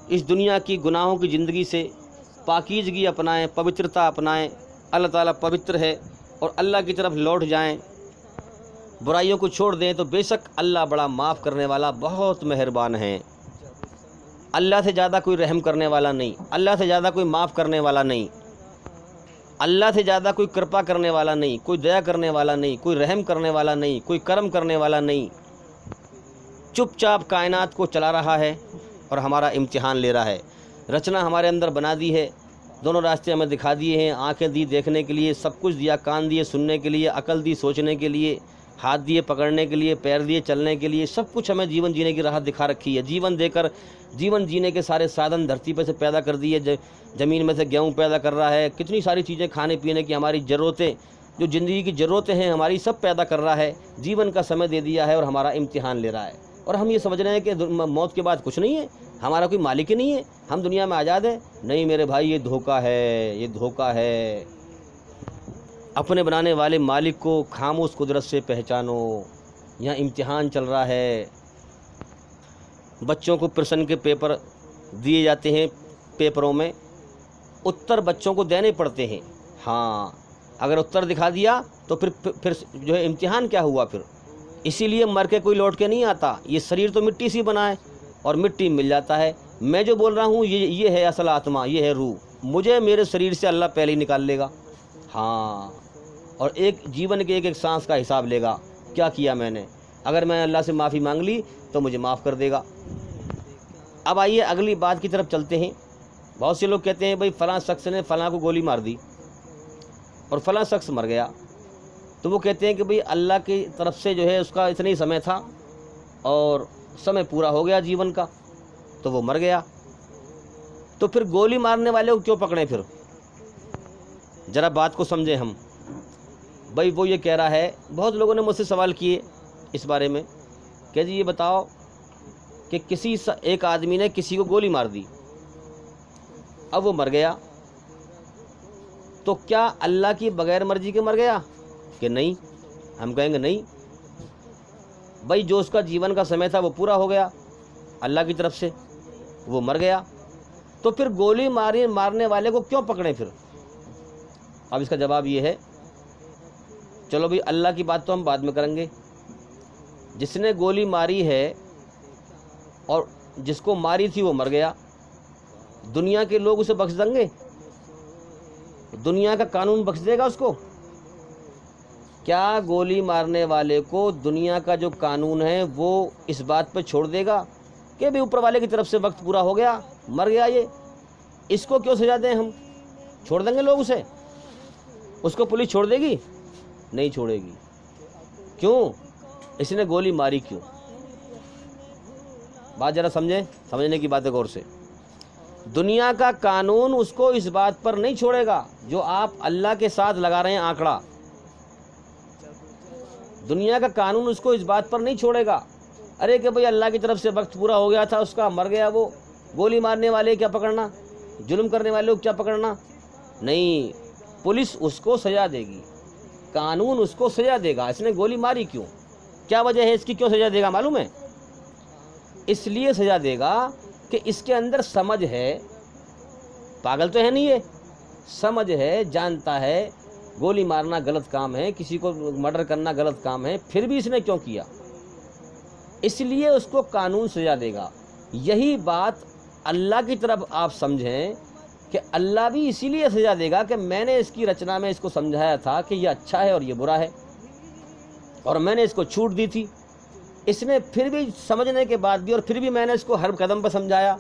اس دنیا کی گناہوں کی زندگی سے پاکیزگی اپنائیں، پوترتا اپنائیں، اللہ تعالیٰ پوتر ہے، اور اللہ کی طرف لوٹ جائیں، برائیوں کو چھوڑ دیں، تو بے شک اللہ بڑا معاف کرنے والا، بہت مہربان ہے۔ اللہ سے زیادہ کوئی رحم کرنے والا نہیں، اللہ سے زیادہ کوئی معاف کرنے والا نہیں، اللہ سے زیادہ کوئی کرپا کرنے والا نہیں، کوئی دیا کرنے والا نہیں، کوئی رحم کرنے والا نہیں، کوئی کرم کرنے والا نہیں۔ چپ چاپ کائنات کو چلا رہا ہے اور ہمارا امتحان لے رہا ہے، رچنا ہمارے اندر بنا دی ہے، دونوں راستے ہمیں دکھا دیے ہیں، آنکھیں دی دیکھنے کے لیے، سب کچھ دیا، کان دیے سننے کے لیے، عقل دی سوچنے کے لیے، ہاتھ دیے پکڑنے کے لیے، پیر دیے چلنے کے لیے، سب کچھ ہمیں جیون جینے کی راہ دکھا رکھی ہے۔ جیون دے کر جیون جینے کے سارے سادھن دھرتی پہ سے پیدا کر دیے، زمین میں سے گیہوں پیدا کر رہا ہے، کتنی ساری چیزیں کھانے پینے کی، ہماری ضرورتیں جو زندگی کی ضرورتیں ہیں ہماری، سب پیدا کر رہا ہے، جیون کا سمے دے دیا ہے اور ہمارا امتحان لے رہا ہے۔ اور ہم یہ سمجھ رہے ہیں کہ موت کے بعد کچھ نہیں ہے، ہمارا کوئی مالک ہی نہیں ہے، ہم دنیا میں آزاد ہیں۔ نہیں میرے بھائی، یہ دھوکہ ہے، یہ دھوکہ ہے۔ اپنے بنانے والے مالک کو خاموش قدرت سے پہچانو۔ یہاں امتحان چل رہا ہے، بچوں کو پرسن کے پیپر دیے جاتے ہیں، پیپروں میں اتر بچوں کو دینے پڑتے ہیں۔ ہاں، اگر اتر دکھا دیا تو پھر جو ہے امتحان کیا ہوا پھر؟ اسی لیے مر کے کوئی لوٹ کے نہیں آتا، یہ شریر تو مٹی سے بنا ہے اور مٹی مل جاتا ہے۔ میں جو بول رہا ہوں یہ ہے اصل آتما، یہ ہے روح، مجھے میرے شریر سے اللہ پہلے ہی نکال لے گا، ہاں، اور ایک جیون کے ایک سانس کا حساب لے گا، کیا کیا میں نے، اگر میں اللہ سے معافی مانگ لی تو مجھے معاف کر دے گا۔ اب آئیے اگلی بات کی طرف چلتے ہیں۔ بہت سے لوگ کہتے ہیں بھائی فلاں شخص نے فلاں کو گولی مار دی اور فلاں شخص مر گیا، تو وہ کہتے ہیں کہ بھئی اللہ کی طرف سے جو ہے اس کا اتنا ہی سمے تھا اور سمے پورا ہو گیا جیون کا، تو وہ مر گیا۔ تو پھر گولی مارنے والے کو کیوں پکڑیں پھر؟ ذرا بات کو سمجھیں ہم۔ بھائی وہ یہ کہہ رہا ہے، بہت لوگوں نے مجھ سے سوال کیے اس بارے میں کہ جی یہ بتاؤ کہ ایک آدمی نے کسی کو گولی مار دی، اب وہ مر گیا، تو کیا اللہ کی بغیر مرضی کے مر گیا کہ نہیں؟ ہم کہیں گے نہیں بھائی، جو اس کا جیون کا سمے تھا وہ پورا ہو گیا اللہ کی طرف سے، وہ مر گیا، تو پھر گولی مارنے والے کو کیوں پکڑیں پھر؟ اب اس کا جواب یہ ہے، چلو بھئی اللہ کی بات تو ہم بعد میں کریں گے۔ جس نے گولی ماری ہے اور جس کو ماری تھی وہ مر گیا، دنیا کے لوگ اسے بخش دیں گے؟ دنیا کا قانون بخش دے گا اس کو؟ کیا گولی مارنے والے کو دنیا کا جو قانون ہے وہ اس بات پہ چھوڑ دے گا کہ بھی اوپر والے کی طرف سے وقت پورا ہو گیا، مر گیا یہ، اس کو کیوں سزا دیں ہم؟ چھوڑ دیں گے لوگ اسے؟ اس کو پولیس چھوڑ دے گی؟ نہیں چھوڑے گی۔ کیوں؟ اس نے گولی ماری کیوں؟ بات ذرا سمجھنے کی بات ہے غور سے۔ دنیا کا قانون اس کو اس بات پر نہیں چھوڑے گا جو آپ اللہ کے ساتھ لگا رہے ہیں آنکڑا، دنیا کا قانون اس کو اس بات پر نہیں چھوڑے گا، ارے کہ بھئی اللہ کی طرف سے وقت پورا ہو گیا تھا اس کا، مر گیا وہ، گولی مارنے والے کیا پکڑنا، ظلم کرنے والے کو کیا پکڑنا؟ نہیں، پولیس اس کو سزا دے گی، قانون اس کو سزا دے گا۔ اس نے گولی ماری کیوں؟ کیا وجہ ہے اس کی کیوں سزا دے گا معلوم ہے؟ اس لیے سزا دے گا کہ اس کے اندر سمجھ ہے، پاگل تو ہے نہیں ہے، سمجھ ہے، جانتا ہے گولی مارنا غلط کام ہے، کسی کو مرڈر کرنا غلط کام ہے، پھر بھی اس نے کیوں کیا؟ اس لیے اس کو قانون سزا دے گا۔ یہی بات اللہ کی طرف آپ سمجھیں کہ اللہ بھی اسی لیے سزا دے گا کہ میں نے اس کی رچنا میں اس کو سمجھایا تھا کہ یہ اچھا ہے اور یہ برا ہے، اور میں نے اس کو چھوٹ دی تھی، اس نے پھر بھی سمجھنے کے بعد بھی، اور پھر بھی میں نے اس کو ہر قدم پر سمجھایا،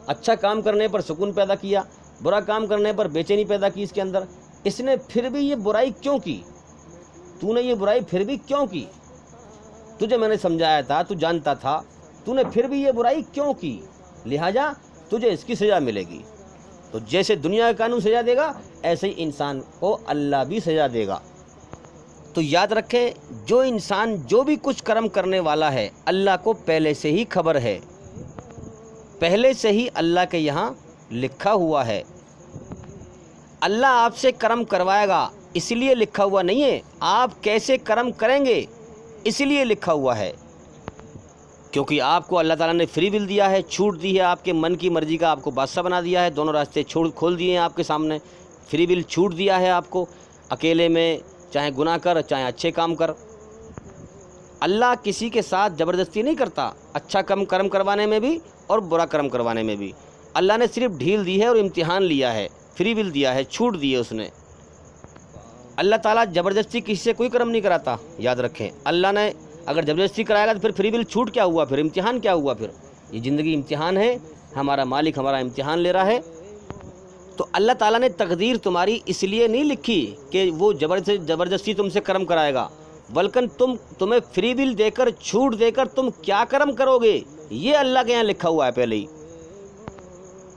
اچھا کام کرنے پر سکون پیدا کیا، برا کام کرنے پر بے چینی پیدا کی اس کے اندر، اس نے پھر بھی یہ برائی کیوں کی؟ تو نے یہ برائی پھر بھی کیوں کی؟ تجھے میں نے سمجھایا تھا، تو جانتا تھا، تو نے پھر بھی یہ برائی کیوں کی؟ لہٰذا تجھے اس کی سزا ملے گی۔ تو جیسے دنیا کا قانون سزا دے گا، ایسے ہی انسان کو اللہ بھی سزا دے گا۔ تو یاد رکھیں، جو انسان جو بھی کچھ کرم کرنے والا ہے، اللہ کو پہلے سے ہی خبر ہے، پہلے سے ہی اللہ کے یہاں لکھا ہوا ہے۔ اللہ آپ سے کرم کروائے گا اس لیے لکھا ہوا نہیں ہے، آپ کیسے کرم کریں گے اسی لیے لکھا ہوا ہے، کیونکہ آپ کو اللہ تعالیٰ نے فری ول دیا ہے، چھوٹ دی ہے، آپ کے من کی مرضی کا آپ کو بادشاہ بنا دیا ہے، دونوں راستے کھول دیے ہیں آپ کے سامنے، فری ول چھوٹ دیا ہے آپ کو، اکیلے میں چاہے گناہ کر چاہے اچھے کام کر۔ اللہ کسی کے ساتھ زبردستی نہیں کرتا، اچھا کرم کروانے میں بھی اور برا کرم کروانے میں بھی۔ اللہ نے صرف ڈھیل دی ہے اور امتحان لیا ہے، فری ول دیا ہے، چھوٹ دی ہے اس نے۔ اللہ تعالیٰ زبردستی کسی سے کوئی کرم نہیں کراتا، یاد رکھیں۔ اللہ نے اگر زبردستی کرایا گا تو پھر فری ول چھوٹ کیا ہوا، پھر امتحان کیا ہوا؟ پھر یہ زندگی امتحان ہے، ہمارا مالک ہمارا امتحان لے رہا ہے۔ تو اللہ تعالیٰ نے تقدیر تمہاری اس لیے نہیں لکھی کہ وہ زبردستی تم سے کرم کرائے گا، بلکہ تمہیں فری ول دے کر، چھوٹ دے کر تم کیا کرم کرو گے یہ اللہ کے یہاں لکھا ہوا ہے پہلے ہی۔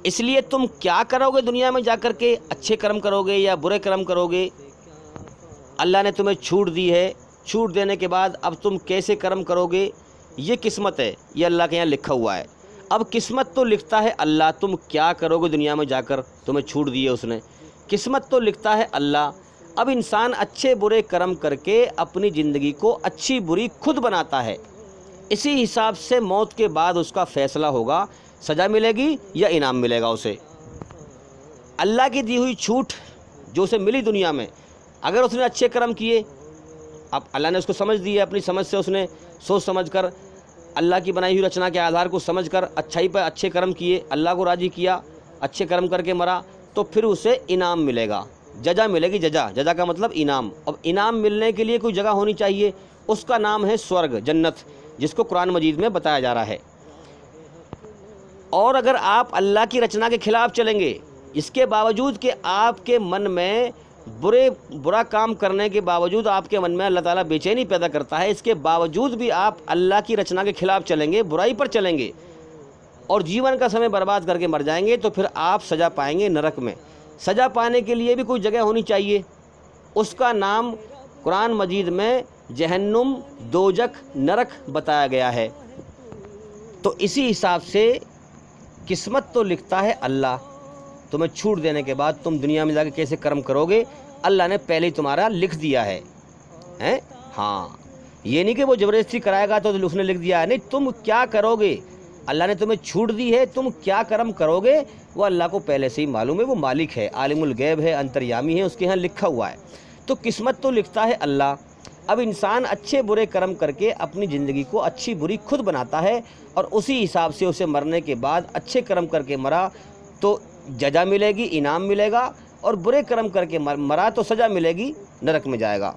اس لیے تم کیا کرو گے دنیا میں جا کر کے، اچھے کرم کرو گے یا برے کرم کرو گے، اللہ نے تمہیں چھوٹ دی ہے، چھوٹ دینے کے بعد اب تم کیسے کرم کرو گے یہ قسمت ہے، یہ اللہ کے یہاں لکھا ہوا ہے۔ اب قسمت تو لکھتا ہے اللہ، تم کیا کرو گے دنیا میں جا کر، تمہیں چھوٹ دی ہے اس نے، قسمت تو لکھتا ہے اللہ۔ اب انسان اچھے برے کرم کر کے اپنی زندگی کو اچھی بری خود بناتا ہے، اسی حساب سے موت کے بعد اس کا فیصلہ ہوگا، سزا ملے گی یا انعام ملے گا اسے۔ اللہ کی دی ہوئی چھوٹ جو اسے ملی دنیا میں، اگر اس نے اچھے کرم کیے اب اللہ نے اس کو سمجھ دی ہے، اپنی سمجھ سے اس نے سوچ سمجھ کر اللہ کی بنائی ہوئی رچنا کے آدھار کو سمجھ کر اچھائی پر اچھے کرم کیے، اللہ کو راضی کیا، اچھے کرم کر کے مرا، تو پھر اسے انعام ملے گا، جزا ملے گی۔ جزا کا مطلب انعام۔ اب انعام ملنے کے لیے کوئی جگہ ہونی چاہیے، اس کا نام ہے سورگ، جنت، جس کو قرآن مجید میں بتایا جا رہا ہے۔ اور اگر آپ اللہ کی رچنا کے خلاف چلیں گے، اس کے باوجود کہ آپ کے من میں برا کام کرنے کے باوجود آپ کے من میں اللہ تعالیٰ بے چینی پیدا کرتا ہے، اس کے باوجود بھی آپ اللہ کی رچنا کے خلاف چلیں گے، برائی پر چلیں گے اور جیون کا سمے برباد کر کے مر جائیں گے، تو پھر آپ سزا پائیں گے نرک میں۔ سزا پانے کے لیے بھی کوئی جگہ ہونی چاہیے، اس کا نام قرآن مجید میں جہنم، دوزخ، نرک بتایا گیا ہے۔ تو اسی حساب سے قسمت تو لکھتا ہے اللہ، تمہیں چھوٹ دینے کے بعد تم دنیا میں جا کے کیسے کرم کرو گے اللہ نے پہلے ہی تمہارا لکھ دیا ہے۔ ہاں، یہ نہیں کہ وہ زبردستی کرائے گا تو اس نے لکھ دیا ہے، نہیں، تم کیا کرو گے، اللہ نے تمہیں چھوٹ دی ہے، تم کیا کرم کرو گے وہ اللہ کو پہلے سے ہی معلوم ہے، وہ مالک ہے، عالم الغیب ہے، انتریامی ہے، اس کے ہاں لکھا ہوا ہے۔ تو قسمت تو لکھتا ہے اللہ۔ اب انسان اچھے برے کرم کر کے اپنی زندگی کو اچھی بری خود بناتا ہے، اور اسی حساب سے اسے مرنے کے بعد اچھے کرم کر کے مرا تو جزا ملے گی، انعام ملے گا، اور برے کرم کر کے مرا تو سزا ملے گی، نرک میں جائے گا۔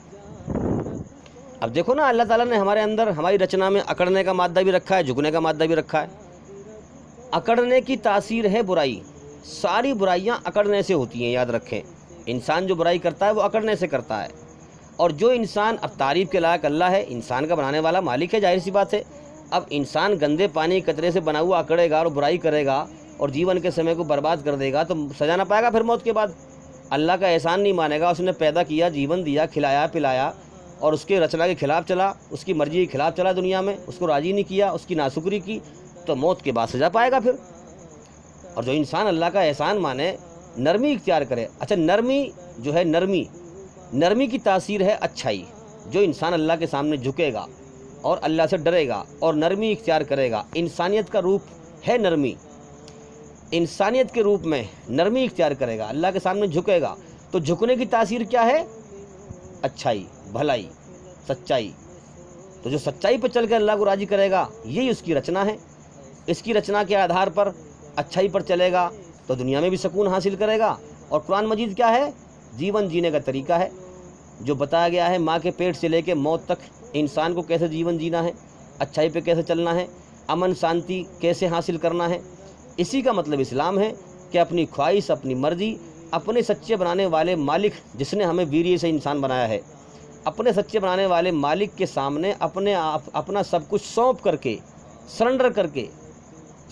اب دیکھو نا، اللہ تعالیٰ نے ہمارے اندر ہماری رچنا میں اکڑنے کا مادہ بھی رکھا ہے، جھکنے کا مادہ بھی رکھا ہے۔ اکڑنے کی تاثیر ہے برائی، ساری برائیاں اکڑنے سے ہوتی ہیں، یاد رکھیں۔ انسان جو برائی کرتا ہے وہ اکڑنے سے کرتا ہے، اور جو انسان، اب تعریف کے لائق اللہ ہے، انسان کا بنانے والا مالک ہے، ظاہر سی بات ہے۔ اب انسان گندے پانی قطرے سے بنا ہوا اکڑے گا اور برائی کرے گا اور جیون کے سمے کو برباد کر دے گا تو سزا نہ پائے گا پھر موت کے بعد؟ اللہ کا احسان نہیں مانے گا، اس نے پیدا کیا، جیون دیا، کھلایا پلایا، اور اس کے رچنا کے خلاف چلا، اس کی مرضی کے خلاف چلا دنیا میں، اس کو راضی نہیں کیا، اس کی ناشکری کی، تو موت کے بعد سزا پائے گا پھر۔ اور جو انسان اللہ کا احسان مانے، نرمی اختیار کرے، اچھا نرمی جو ہے، نرمی کی تاثیر ہے اچھائی۔ جو انسان اللہ کے سامنے جھکے گا اور اللہ سے ڈرے گا اور نرمی اختیار کرے گا، انسانیت کا روپ ہے نرمی، انسانیت کے روپ میں نرمی اختیار کرے گا، اللہ کے سامنے جھکے گا، تو جھکنے کی تاثیر کیا ہے؟ اچھائی، بھلائی، سچائی۔ تو جو سچائی پر چل کے اللہ کو راضی کرے گا، یہی اس کی رچنا ہے۔ اس کی رچنا کے آدھار پر اچھائی پر چلے گا تو دنیا میں بھی سکون حاصل کرے گا۔ اور قرآن مجید کیا ہے؟ جیون جینے کا طریقہ ہے، جو بتایا گیا ہے ماں کے پیٹ سے لے کے موت تک انسان کو کیسے جیون جینا ہے، اچھائی پہ کیسے چلنا ہے، امن شانتی کیسے حاصل کرنا ہے۔ اسی کا مطلب اسلام ہے کہ اپنی خواہش، اپنی مرضی، اپنے سچے بنانے والے مالک جس نے ہمیں ویریے سے انسان بنایا ہے، اپنے سچے بنانے والے مالک کے سامنے اپنا سب کچھ سونپ کر کے، سرنڈر کر کے،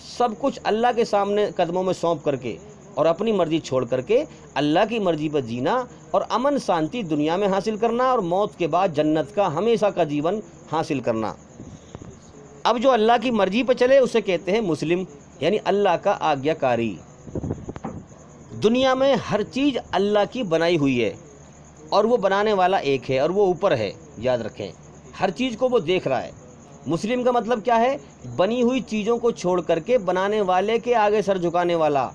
سب کچھ اللہ کے سامنے قدموں میں سونپ کر کے اور اپنی مرضی چھوڑ کر کے اللہ کی مرضی پر جینا اور امن شانتی دنیا میں حاصل کرنا اور موت کے بعد جنت کا ہمیشہ کا جیون حاصل کرنا۔ اب جو اللہ کی مرضی پہ چلے اسے کہتے ہیں مسلم، یعنی اللہ کا آگیا کاری۔ دنیا میں ہر چیز اللہ کی بنائی ہوئی ہے اور وہ بنانے والا ایک ہے اور وہ اوپر ہے، یاد رکھیں، ہر چیز کو وہ دیکھ رہا ہے۔ مسلم کا مطلب کیا ہے؟ بنی ہوئی چیزوں کو چھوڑ کر کے بنانے والے کے آگے سر جھکانے والا،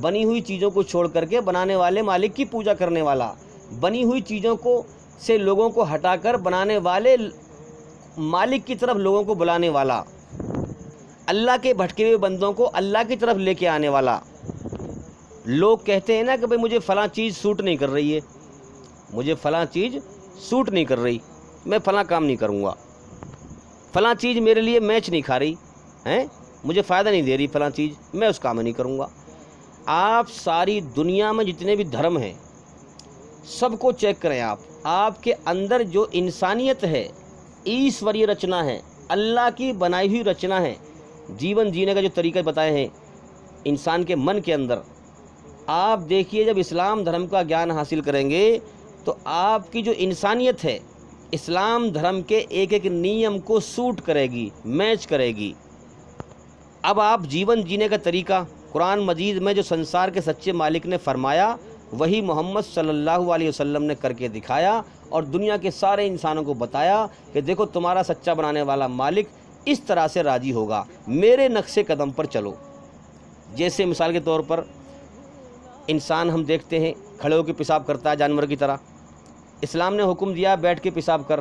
بنی ہوئی چیزوں کو چھوڑ کر کے بنانے والے مالک کی پوجا کرنے والا، بنی ہوئی چیزوں کو سے لوگوں کو ہٹا کر بنانے والے مالک کی طرف لوگوں کو بلانے والا، اللہ کے بھٹکے ہوئے بندوں کو اللہ کی طرف لے کے آنے والا۔ لوگ کہتے ہیں نا کہ بھئی مجھے فلاں چیز سوٹ نہیں کر رہی ہے، مجھے فلاں چیز سوٹ نہیں کر رہی، میں فلاں کام نہیں کروں گا، فلاں چیز میرے لیے میچ نہیں کھا رہی ہیں، مجھے فائدہ نہیں دے رہی فلاں چیز، میں اس کام میں نہیں کروں گا۔ آپ ساری دنیا میں جتنے بھی دھرم ہیں سب کو چیک کریں، آپ کے اندر جو انسانیت ہے، ایشوریہ رچنا ہے، اللہ کی بنائی ہوئی رچنا ہے، جیون جینے کا جو طریقہ بتائے ہیں انسان کے من کے اندر، آپ دیکھیے جب اسلام دھرم کا گیان حاصل کریں گے تو آپ کی جو انسانیت ہے اسلام دھرم کے ایک ایک نیم کو سوٹ کرے گی، میچ کرے گی۔ اب آپ جیون جینے کا طریقہ قرآن مجید میں جو سنسار کے سچے مالک نے فرمایا وہی محمد صلی اللہ علیہ وسلم نے کر کے دکھایا اور دنیا کے سارے انسانوں کو بتایا کہ دیکھو تمہارا سچا بنانے والا مالک اس طرح سے راضی ہوگا، میرے نقش قدم پر چلو۔ جیسے مثال کے طور پر انسان ہم دیکھتے ہیں کھڑے ہو کے پیشاب کرتا ہے جانور کی طرح، اسلام نے حکم دیا بیٹھ کے پیشاب کر،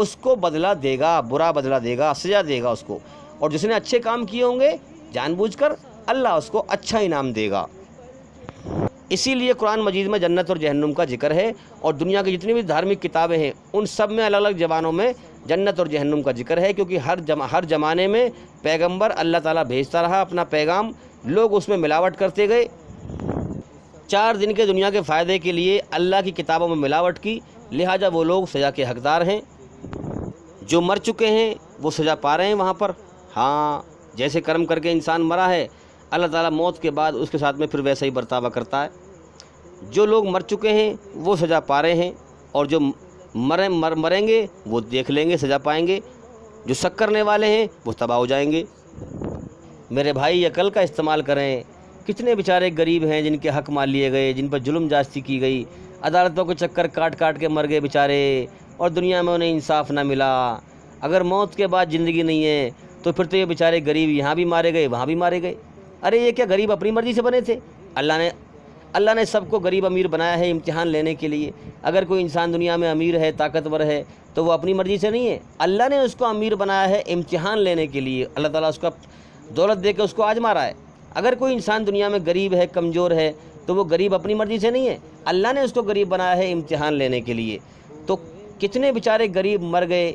اس کو بدلہ دے گا، برا بدلہ دے گا، سزا دے گا اس کو، اور جس نے اچھے کام کیے ہوں گے جان بوجھ کر، اللہ اس کو اچھا انعام دے گا۔ اسی لیے قرآن مجید میں جنت اور جہنم کا ذکر ہے، اور دنیا کی جتنی بھی دھارمک کتابیں ہیں ان سب میں الگ الگ زبانوں میں جنت اور جہنم کا ذکر ہے، کیونکہ ہر زمانے میں پیغمبر اللہ تعالیٰ بھیجتا رہا اپنا پیغام، لوگ اس میں ملاوٹ کرتے گئے۔ 4 دن کے دنیا کے فائدے کے لیے اللہ کی کتابوں میں ملاوٹ کی، لہٰذا وہ لوگ سزا کے حقدار ہیں۔ جو مر چکے ہیں وہ سزا پا رہے ہیں وہاں پر، ہاں جیسے کرم کر کے انسان مرا ہے اللہ تعالیٰ موت کے بعد اس کے ساتھ میں پھر ویسا ہی برتاوا کرتا ہے۔ جو لوگ مر چکے ہیں وہ سزا پا رہے ہیں، اور جو مریں گے وہ دیکھ لیں گے، سزا پائیں گے۔ جو شک کرنے والے ہیں وہ تباہ ہو جائیں گے۔ میرے بھائی عقل کا استعمال کریں۔ کتنے بیچارے غریب ہیں جن کے حق مال لیے گئے، جن پر ظلم جاستی کی گئی، عدالتوں کے چکر کاٹ کاٹ کے مر گئے بیچارے، اور دنیا میں انہیں انصاف نہ ملا۔ اگر موت کے بعد زندگی نہیں ہے تو پھر تو یہ بیچارے غریب یہاں بھی مارے گئے وہاں بھی مارے گئے۔ ارے یہ کیا غریب اپنی مرضی سے بنے تھے؟ اللہ نے سب کو غریب امیر بنایا ہے امتحان لینے کے لیے۔ اگر کوئی انسان دنیا میں امیر ہے، طاقتور ہے، تو وہ اپنی مرضی سے نہیں ہے، اللہ نے اس کو امیر بنایا ہے امتحان لینے کے لیے۔ اللہ تعالیٰ اس کا دولت دے کے اس کو آزما رہا ہے۔ اگر کوئی انسان دنیا میں غریب ہے، کمزور ہے، تو وہ غریب اپنی مرضی سے نہیں ہے، اللہ نے اس کو غریب بنایا ہے امتحان لینے کے لیے۔ تو کتنے بیچارے غریب مر گئے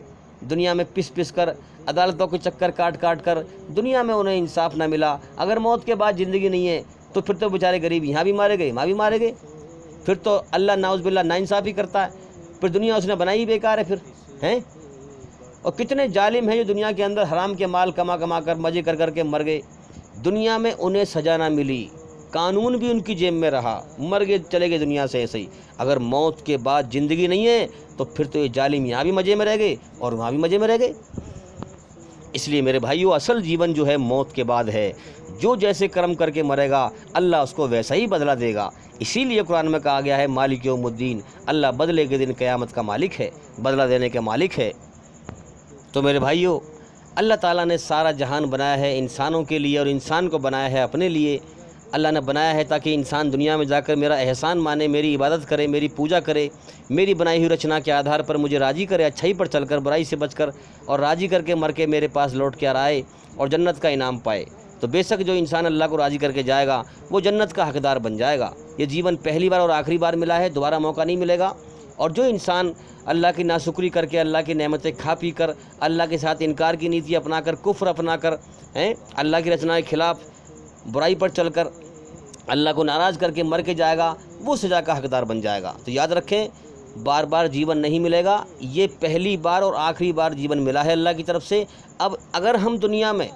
دنیا میں پس پس کر، عدالتوں کے چکر کاٹ کاٹ کر، دنیا میں انہیں انصاف نہ ملا۔ اگر موت کے بعد زندگی نہیں ہے تو پھر تو بیچارے غریب یہاں بھی مارے گئے وہاں بھی مارے گئے۔ پھر تو اللہ نعوذ باللہ ناانصافی کرتا ہے، پھر دنیا اس نے بنائی ہی بیکار ہے پھر ہیں۔ اور کتنے ظالم ہیں جو دنیا کے اندر حرام کے مال کما کما کر مزے کر کر کے مر گئے، دنیا میں انہیں سزا نہ ملی، قانون بھی ان کی جیب میں رہا، مر گئے چلے گئے دنیا سے ایسے ہی۔ اگر موت کے بعد زندگی نہیں ہے تو پھر تو یہ ظالم یہاں بھی مزے میں رہ گئے اور وہاں بھی مزے میں رہ گئے۔ اس لیے میرے بھائیو، اصل جیون جو ہے موت کے بعد ہے۔ جو جیسے کرم کر کے مرے گا اللہ اس کو ویسا ہی بدلہ دے گا۔ اسی لیے قرآن میں کہا گیا ہے مالک یوم الدین، اللہ بدلے کے دن قیامت کا مالک ہے، بدلہ دینے کے مالک ہے۔ تو میرے بھائیو، اللہ تعالیٰ نے سارا جہان بنایا ہے انسانوں کے لیے، اور انسان کو بنایا ہے اپنے لیے۔ اللہ نے بنایا ہے تاکہ انسان دنیا میں جا کر میرا احسان مانے، میری عبادت کرے، میری پوجا کرے، میری بنائی ہوئی رچنا کے آدھار پر مجھے راضی کرے، اچھائی پر چل کر، برائی سے بچ کر، اور راضی کر کے مر کے میرے پاس لوٹ کے آئے اور جنت کا انعام پائے۔ تو بے شک جو انسان اللہ کو راضی کر کے جائے گا وہ جنت کا حقدار بن جائے گا۔ یہ جیون پہلی بار اور آخری بار ملا ہے، دوبارہ موقع نہیں ملے گا۔ اور جو انسان اللہ کی ناشکری کر کے، اللہ کی نعمتیں کھا پی کر، اللہ کے ساتھ انکار کی نیتی اپنا کر، کفر اپنا کر، اللہ کی رچنا کے خلاف برائی پر چل کر، اللہ کو ناراض کر کے مر کے جائے گا، وہ سزا کا حقدار بن جائے گا۔ تو یاد رکھیں، بار بار جیون نہیں ملے گا، یہ پہلی بار اور آخری بار جیون ملا ہے اللہ کی طرف سے۔ اب اگر ہم دنیا میں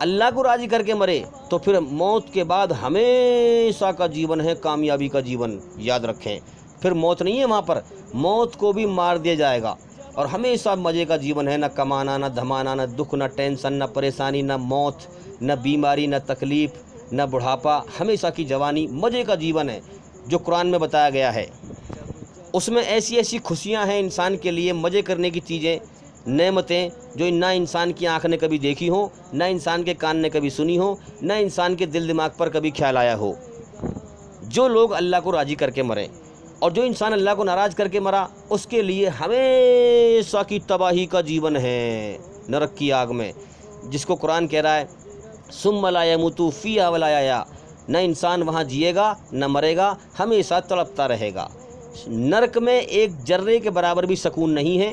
اللہ کو راضی کر کے مرے تو پھر موت کے بعد ہمیشہ کا جیون ہے، کامیابی کا جیون۔ یاد رکھیں، پھر موت نہیں ہے وہاں پر، موت کو بھی مار دیا جائے گا، اور ہمیشہ مزے کا جیون ہے، نہ کمانا، نہ دھمانا، نہ دکھ، نہ ٹینشن، نہ پریشانی، نہ موت، نہ بیماری، نہ تکلیف، نہ بڑھاپا، ہمیشہ کی جوانی، مزے کا جیون ہے جو قرآن میں بتایا گیا ہے۔ اس میں ایسی ایسی خوشیاں ہیں انسان کے لیے، مزے کرنے کی چیزیں، نعمتیں جو نہ انسان کی آنکھ نے کبھی دیکھی ہوں، نہ انسان کے کان نے کبھی سنی ہوں، نہ انسان کے دل دماغ پر کبھی خیال آیا ہو۔ جو لوگ اللہ کو راضی کر کے مریں، اور جو انسان اللہ کو ناراض کر کے مرا، اس کے لیے ہمیشہ کی تباہی کا جیون ہے نرک کی آگ میں، جس کو قرآن کہہ رہا ہے ثم لا يموت فیہا ولا یحیا، نہ انسان وہاں جیے گا نہ مرے گا، ہمیشہ تڑپتا رہے گا۔ نرک میں ایک ذرے کے برابر بھی سکون نہیں ہے،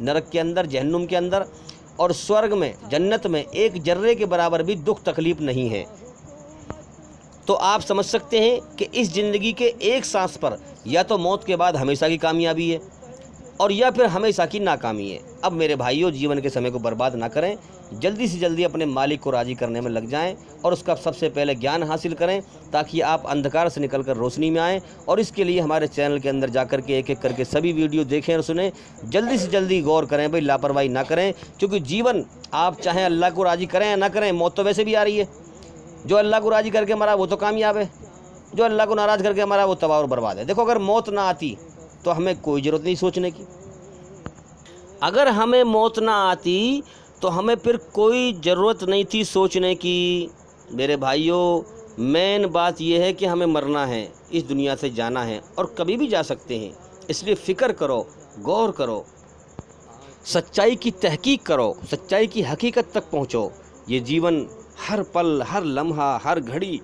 نرک کے اندر، جہنم کے اندر، اور سورگ میں، جنت میں ایک ذرے کے برابر بھی دکھ تکلیف نہیں ہے۔ تو آپ سمجھ سکتے ہیں کہ اس زندگی کے ایک سانس پر یا تو موت کے بعد ہمیشہ کی کامیابی ہے، اور یا پھر ہمیشہ کی ناکامی ہے۔ اب میرے بھائیوں، جیون کے سمے کو برباد نہ کریں، جلدی سے جلدی اپنے مالک کو راضی کرنے میں لگ جائیں، اور اس کا سب سے پہلے گیان حاصل کریں تاکہ آپ اندھکار سے نکل کر روشنی میں آئیں۔ اور اس کے لیے ہمارے چینل کے اندر جا کر کے ایک ایک کر کے سبھی ویڈیو دیکھیں اور سنیں، جلدی سے جلدی غور کریں بھائی، لاپرواہی نہ کریں، کیونکہ جیون آپ چاہیں اللہ کو راضی کریں یا نہ کریں، موت تو ویسے بھی آ رہی ہے۔ جو اللہ کو راضی کر کے مرا وہ تو کامیاب ہے، جو اللہ کو ناراض کر کے مرا وہ تباہ اور برباد ہے۔ دیکھو، اگر موت نہ آتی تو ہمیں کوئی ضرورت نہیں سوچنے کی، اگر ہمیں موت نہ آتی تو ہمیں پھر کوئی ضرورت نہیں تھی سوچنے کی۔ میرے بھائیوں، مین بات یہ ہے کہ ہمیں مرنا ہے، اس دنیا سے جانا ہے، اور کبھی بھی جا سکتے ہیں، اس لیے فکر کرو، غور کرو، سچائی کی تحقیق کرو، سچائی کی حقیقت تک پہنچو۔ یہ جیون ہر پل، ہر لمحہ، ہر گھڑی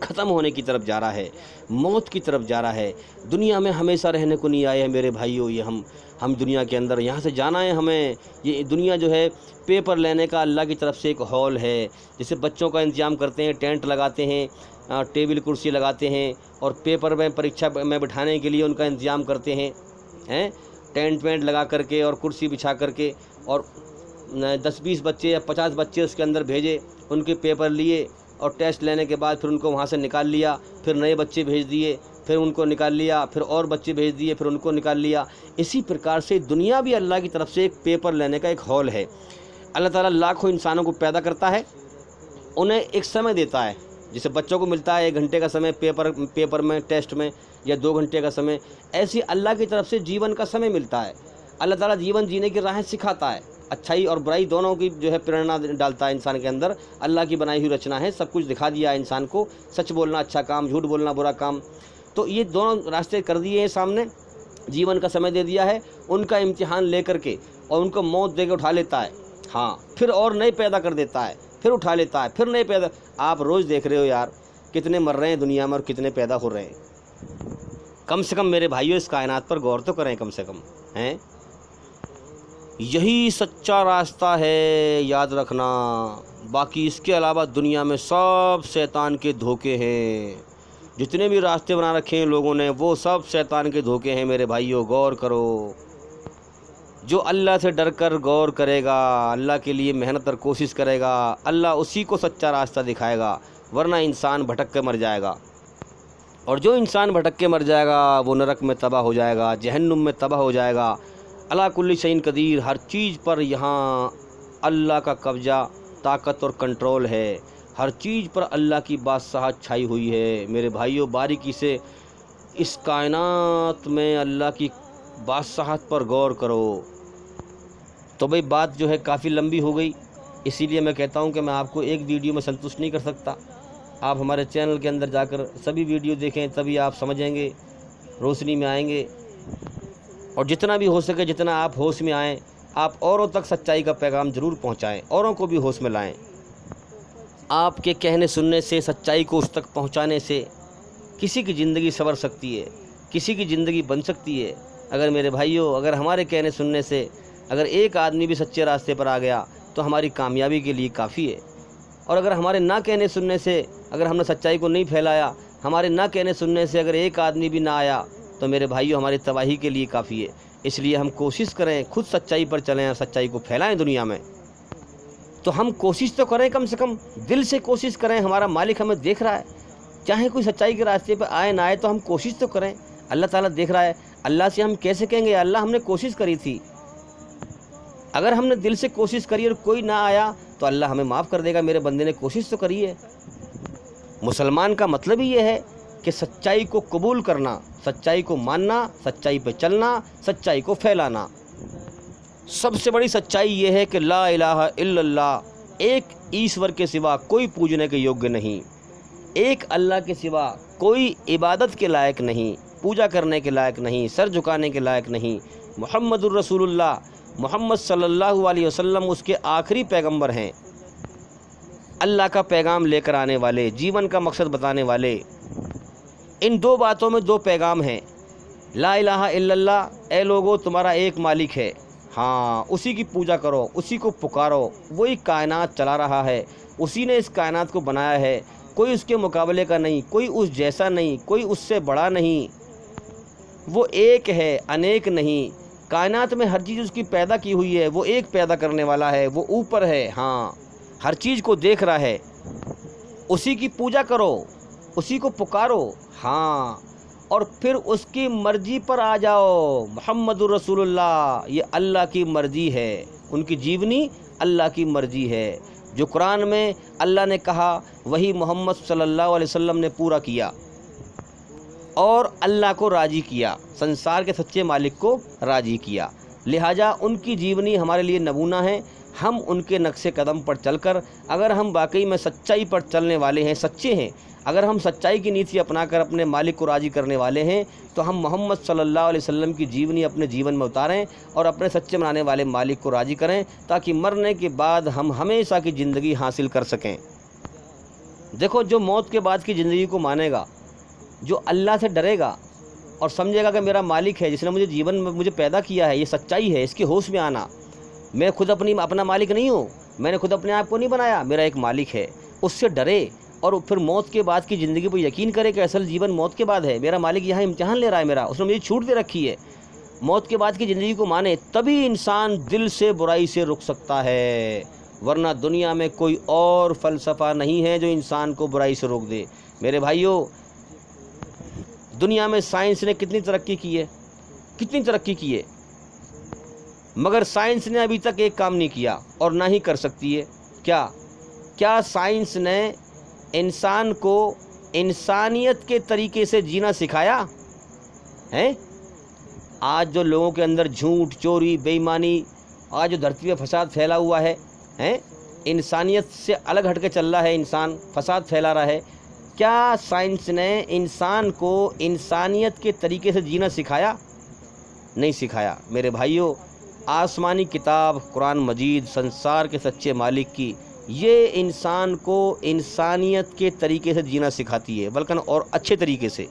ختم ہونے کی طرف جا رہا ہے، موت کی طرف جا رہا ہے۔ دنیا میں ہمیشہ رہنے کو نہیں آئے ہیں میرے بھائیوں، یہ ہم دنیا کے اندر یہاں سے جانا ہے ہمیں۔ یہ دنیا جو ہے پیپر لینے کا اللہ کی طرف سے ایک ہال ہے، جسے بچوں کا انتظام کرتے ہیں، ٹینٹ لگاتے ہیں، ٹیبل کرسی لگاتے ہیں، اور پیپر میں پریکشا میں بٹھانے کے لیے ان کا انتظام کرتے ہیں، ٹینٹ وینٹ لگا کر کے اور کرسی بچھا کر کے، اور 10-20 بچے یا 50 بچے اس کے اندر بھیجے، ان کے پیپر لیے، اور ٹیسٹ لینے کے بعد پھر ان کو وہاں سے نکال لیا، پھر نئے بچے بھیج دیے، پھر ان کو نکال لیا، پھر اور بچے بھیج دیے، پھر ان کو نکال لیا۔ اسی پرکار سے دنیا بھی اللہ کی طرف سے ایک پیپر لینے کا ایک ہال ہے۔ اللہ تعالیٰ لاکھوں انسانوں کو پیدا کرتا ہے، انہیں ایک سمے دیتا ہے، جسے بچوں کو ملتا ہے 1 گھنٹے کا سمے پیپر میں، ٹیسٹ میں، یا 2 گھنٹے کا سمے، ایسی اللہ کی طرف سے جیون کا سمے ملتا ہے۔ اللہ تعالیٰ جیون جینے کی راہیں سکھاتا ہے، اچھائی اور برائی دونوں کی جو ہے پریرنا ڈالتا ہے انسان کے اندر۔ اللہ کی بنائی ہوئی رچنا ہے، سب کچھ دکھا دیا ہے انسان کو، سچ بولنا اچھا کام، جھوٹ بولنا برا کام، تو یہ دونوں راستے کر دیے ہیں سامنے، جیون کا سمے دے دیا ہے، ان کا امتحان لے کر کے، اور ان کو موت دے کے اٹھا لیتا ہے، پھر اور نئے پیدا کر دیتا ہے، پھر اٹھا لیتا ہے، پھر نئے پیدا۔ آپ روز دیکھ رہے ہو یار، کتنے مر رہے ہیں دنیا میں اور کتنے پیدا ہو رہے ہیں۔ کم سے کم میرے بھائیوں اس کائنات پر غور تو کریں، کم سے کم ہیں۔ یہی سچا راستہ ہے، یاد رکھنا، باقی اس کے علاوہ دنیا میں سب شیطان کے دھوکے ہیں۔ جتنے بھی راستے بنا رکھے ہیں لوگوں نے، وہ سب شیطان کے دھوکے ہیں میرے بھائیوں، غور کرو۔ جو اللہ سے ڈر کر غور کرے گا، اللہ کے لیے محنت اور کوشش کرے گا، اللہ اسی کو سچا راستہ دکھائے گا، ورنہ انسان بھٹک کے مر جائے گا۔ اور جو انسان بھٹک کے مر جائے گا وہ نرک میں تباہ ہو جائے گا، جہنم میں تباہ ہو جائے گا۔ اللہ کل شیء قدیر، ہر چیز پر یہاں اللہ کا قبضہ، طاقت اور کنٹرول ہے، ہر چیز پر اللہ کی بادشاہت چھائی ہوئی ہے میرے بھائیوں۔ باریکی سے اس کائنات میں اللہ کی بادشاہت پر غور کرو۔ تو بھئی بات جو ہے کافی لمبی ہو گئی، اسی لیے میں کہتا ہوں کہ میں آپ کو ایک ویڈیو میں سنتشٹ نہیں کر سکتا۔ آپ ہمارے چینل کے اندر جا کر سبھی ویڈیو دیکھیں، تبھی آپ سمجھیں گے، روشنی میں آئیں گے، اور جتنا بھی ہو سکے، جتنا آپ ہوش میں آئیں، آپ اوروں تک سچائی کا پیغام ضرور پہنچائیں، اوروں کو بھی ہوش میں لائیں۔ آپ کے کہنے سننے سے، سچائی کو اس تک پہنچانے سے کسی کی زندگی سنور سکتی ہے، کسی کی زندگی بن سکتی ہے۔ اگر میرے بھائیوں، اگر ہمارے کہنے سننے سے اگر ایک آدمی بھی سچے راستے پر آ گیا تو ہماری کامیابی کے لیے کافی ہے، اور اگر ہمارے نہ کہنے سننے سے، اگر ہم نے سچائی کو نہیں پھیلایا، ہمارے نہ کہنے سننے سے اگر ایک آدمی بھی نہ آیا تو میرے بھائیوں ہماری تباہی کے لیے کافی ہے۔ اس لیے ہم کوشش کریں، خود سچائی پر چلیں اور سچائی کو پھیلائیں دنیا میں۔ تو ہم کوشش تو کریں، کم سے کم دل سے کوشش کریں، ہمارا مالک ہمیں دیکھ رہا ہے، چاہے کوئی سچائی کے راستے پہ آئے نہ آئے تو ہم کوشش تو کریں، اللہ تعالیٰ دیکھ رہا ہے۔ اللہ سے ہم کیسے کہیں گے اللہ ہم نے کوشش کری تھی؟ اگر ہم نے دل سے کوشش کری اور کوئی نہ آیا تو اللہ ہمیں معاف کر دے گا، میرے بندے نے کوشش تو کری ہے۔ مسلمان کا مطلب ہی یہ ہے کہ سچائی کو قبول کرنا، سچائی کو ماننا، سچائی پہ چلنا، سچائی کو پھیلانا۔ سب سے بڑی سچائی یہ ہے کہ لا الہ الا اللہ، ایک ایشور کے سوا کوئی پوجنے کے یوگیہ نہیں، ایک اللہ کے سوا کوئی عبادت کے لائق نہیں، پوجا کرنے کے لائق نہیں، سر جھکانے کے لائق نہیں۔ محمد الرسول اللہ، محمد صلی اللہ علیہ وسلم اس کے آخری پیغمبر ہیں، اللہ کا پیغام لے کر آنے والے، جیون کا مقصد بتانے والے۔ ان دو باتوں میں دو پیغام ہیں۔ لا الہ الا اللہ، اے لوگو تمہارا ایک مالک ہے، اسی کی پوجا کرو، اسی کو پکارو، وہی کائنات چلا رہا ہے، اسی نے اس کائنات کو بنایا ہے، کوئی اس کے مقابلے کا نہیں، کوئی اس جیسا نہیں، کوئی اس سے بڑا نہیں، وہ ایک ہے، انیک نہیں۔ کائنات میں ہر چیز اس کی پیدا کی ہوئی ہے، وہ ایک پیدا کرنے والا ہے، وہ اوپر ہے، ہر چیز کو دیکھ رہا ہے، اسی کی پوجا کرو، اسی کو پکارو، اور پھر اس کی مرضی پر آ جاؤ۔ محمد الرسول اللہ، یہ اللہ کی مرضی ہے، ان کی جیونی اللہ کی مرضی ہے۔ جو قرآن میں اللہ نے کہا وہی محمد صلی اللہ علیہ وسلم نے پورا کیا اور اللہ کو راضی کیا، سنسار کے سچے مالک کو راضی کیا، لہٰذا ان کی جیونی ہمارے لیے نمونہ ہے، ہم ان کے نقش قدم پر چل کر اگر ہم واقعی میں سچائی پر چلنے والے ہیں، سچے ہیں، اگر ہم سچائی کی نیتی اپنا کر اپنے مالک کو راضی کرنے والے ہیں، تو ہم محمد صلی اللہ علیہ وسلم کی جیونی اپنے جیون میں اتاریں اور اپنے سچے بنانے والے مالک کو راضی کریں، تاکہ مرنے کے بعد ہم ہمیشہ کی زندگی حاصل کر سکیں۔ دیکھو، جو موت کے بعد کی زندگی کو مانے گا، جو اللہ سے ڈرے گا اور سمجھے گا کہ میرا مالک ہے جس نے مجھے جیون میں مجھے پیدا کیا ہے، یہ سچائی ہے، اس کے ہوش میں آنا، میں خود اپنا مالک نہیں ہوں، میں نے خود اپنے آپ کو نہیں بنایا، میرا ایک مالک ہے، اس سے ڈرے اور پھر موت کے بعد کی زندگی پر یقین کرے کہ اصل جیون موت کے بعد ہے، میرا مالک یہاں امتحان لے رہا ہے میرا، اس نے مجھے چھوٹ دے رکھی ہے، موت کے بعد کی زندگی کو مانے، تبھی انسان دل سے برائی سے رک سکتا ہے، ورنہ دنیا میں کوئی اور فلسفہ نہیں ہے جو انسان کو برائی سے روک دے۔ میرے بھائیوں، دنیا میں سائنس نے کتنی ترقی کی ہے، مگر سائنس نے ابھی تک ایک کام نہیں کیا اور نہ ہی کر سکتی ہے۔ کیا سائنس نے انسان کو انسانیت کے طریقے سے جینا سکھایا ہے؟ آج جو لوگوں کے اندر جھوٹ، چوری، بے ایمانی، آج جو دھرتی پہ فساد پھیلا ہوا ہے، انسانیت سے الگ ہٹ کے چل رہا ہے، انسان فساد پھیلا رہا ہے، کیا سائنس نے انسان کو انسانیت کے طریقے سے جینا سکھایا؟ نہیں سکھایا۔ میرے بھائیوں، آسمانی کتاب قرآن مجید سنسار کے سچے مالک کی یہ انسان کو انسانیت کے طریقے سے جینا سکھاتی ہے، بلکہ اور اچھے طریقے سے۔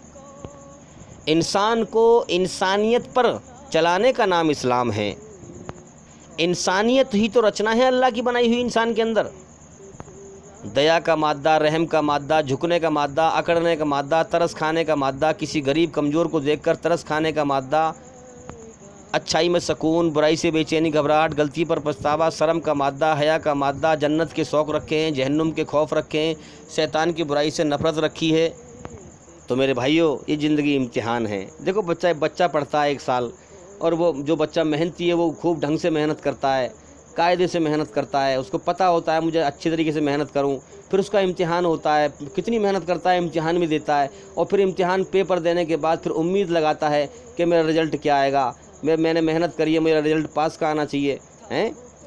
انسان کو انسانیت پر چلانے کا نام اسلام ہے۔ انسانیت ہی تو رچنا ہے اللہ کی بنائی ہوئی انسان کے اندر، دیا کا مادہ، رحم کا مادہ، جھکنے کا مادہ، اکڑنے کا مادہ، ترس کھانے کا مادہ، کسی غریب کمزور کو دیکھ کر ترس کھانے کا مادہ، اچھائی میں سکون، برائی سے بے چینی، گھبراہٹ، غلطی پر پچھتاوا، شرم کا مادہ، حیا کا مادہ، جنت کے شوق رکھے ہیں، جہنم کے خوف رکھے ہیں، شیطان کی برائی سے نفرت رکھی ہے۔ تو میرے بھائیوں، یہ زندگی امتحان ہے۔ دیکھو، بچہ پڑھتا ہے 1 سال، اور وہ جو بچہ محنتی ہے وہ خوب ڈھنگ سے محنت کرتا ہے، قاعدے سے محنت کرتا ہے، اس کو پتہ ہوتا ہے مجھے اچھے طریقے سے محنت کروں، پھر اس کا امتحان ہوتا ہے، کتنی محنت کرتا ہے، امتحان بھی دیتا ہے، اور پھر امتحان پیپر دینے کے بعد پھر امید لگاتا ہے کہ میرا رزلٹ کیا آئے گا، میں نے محنت کری ہے، میرا رزلٹ پاس کا آنا چاہیے۔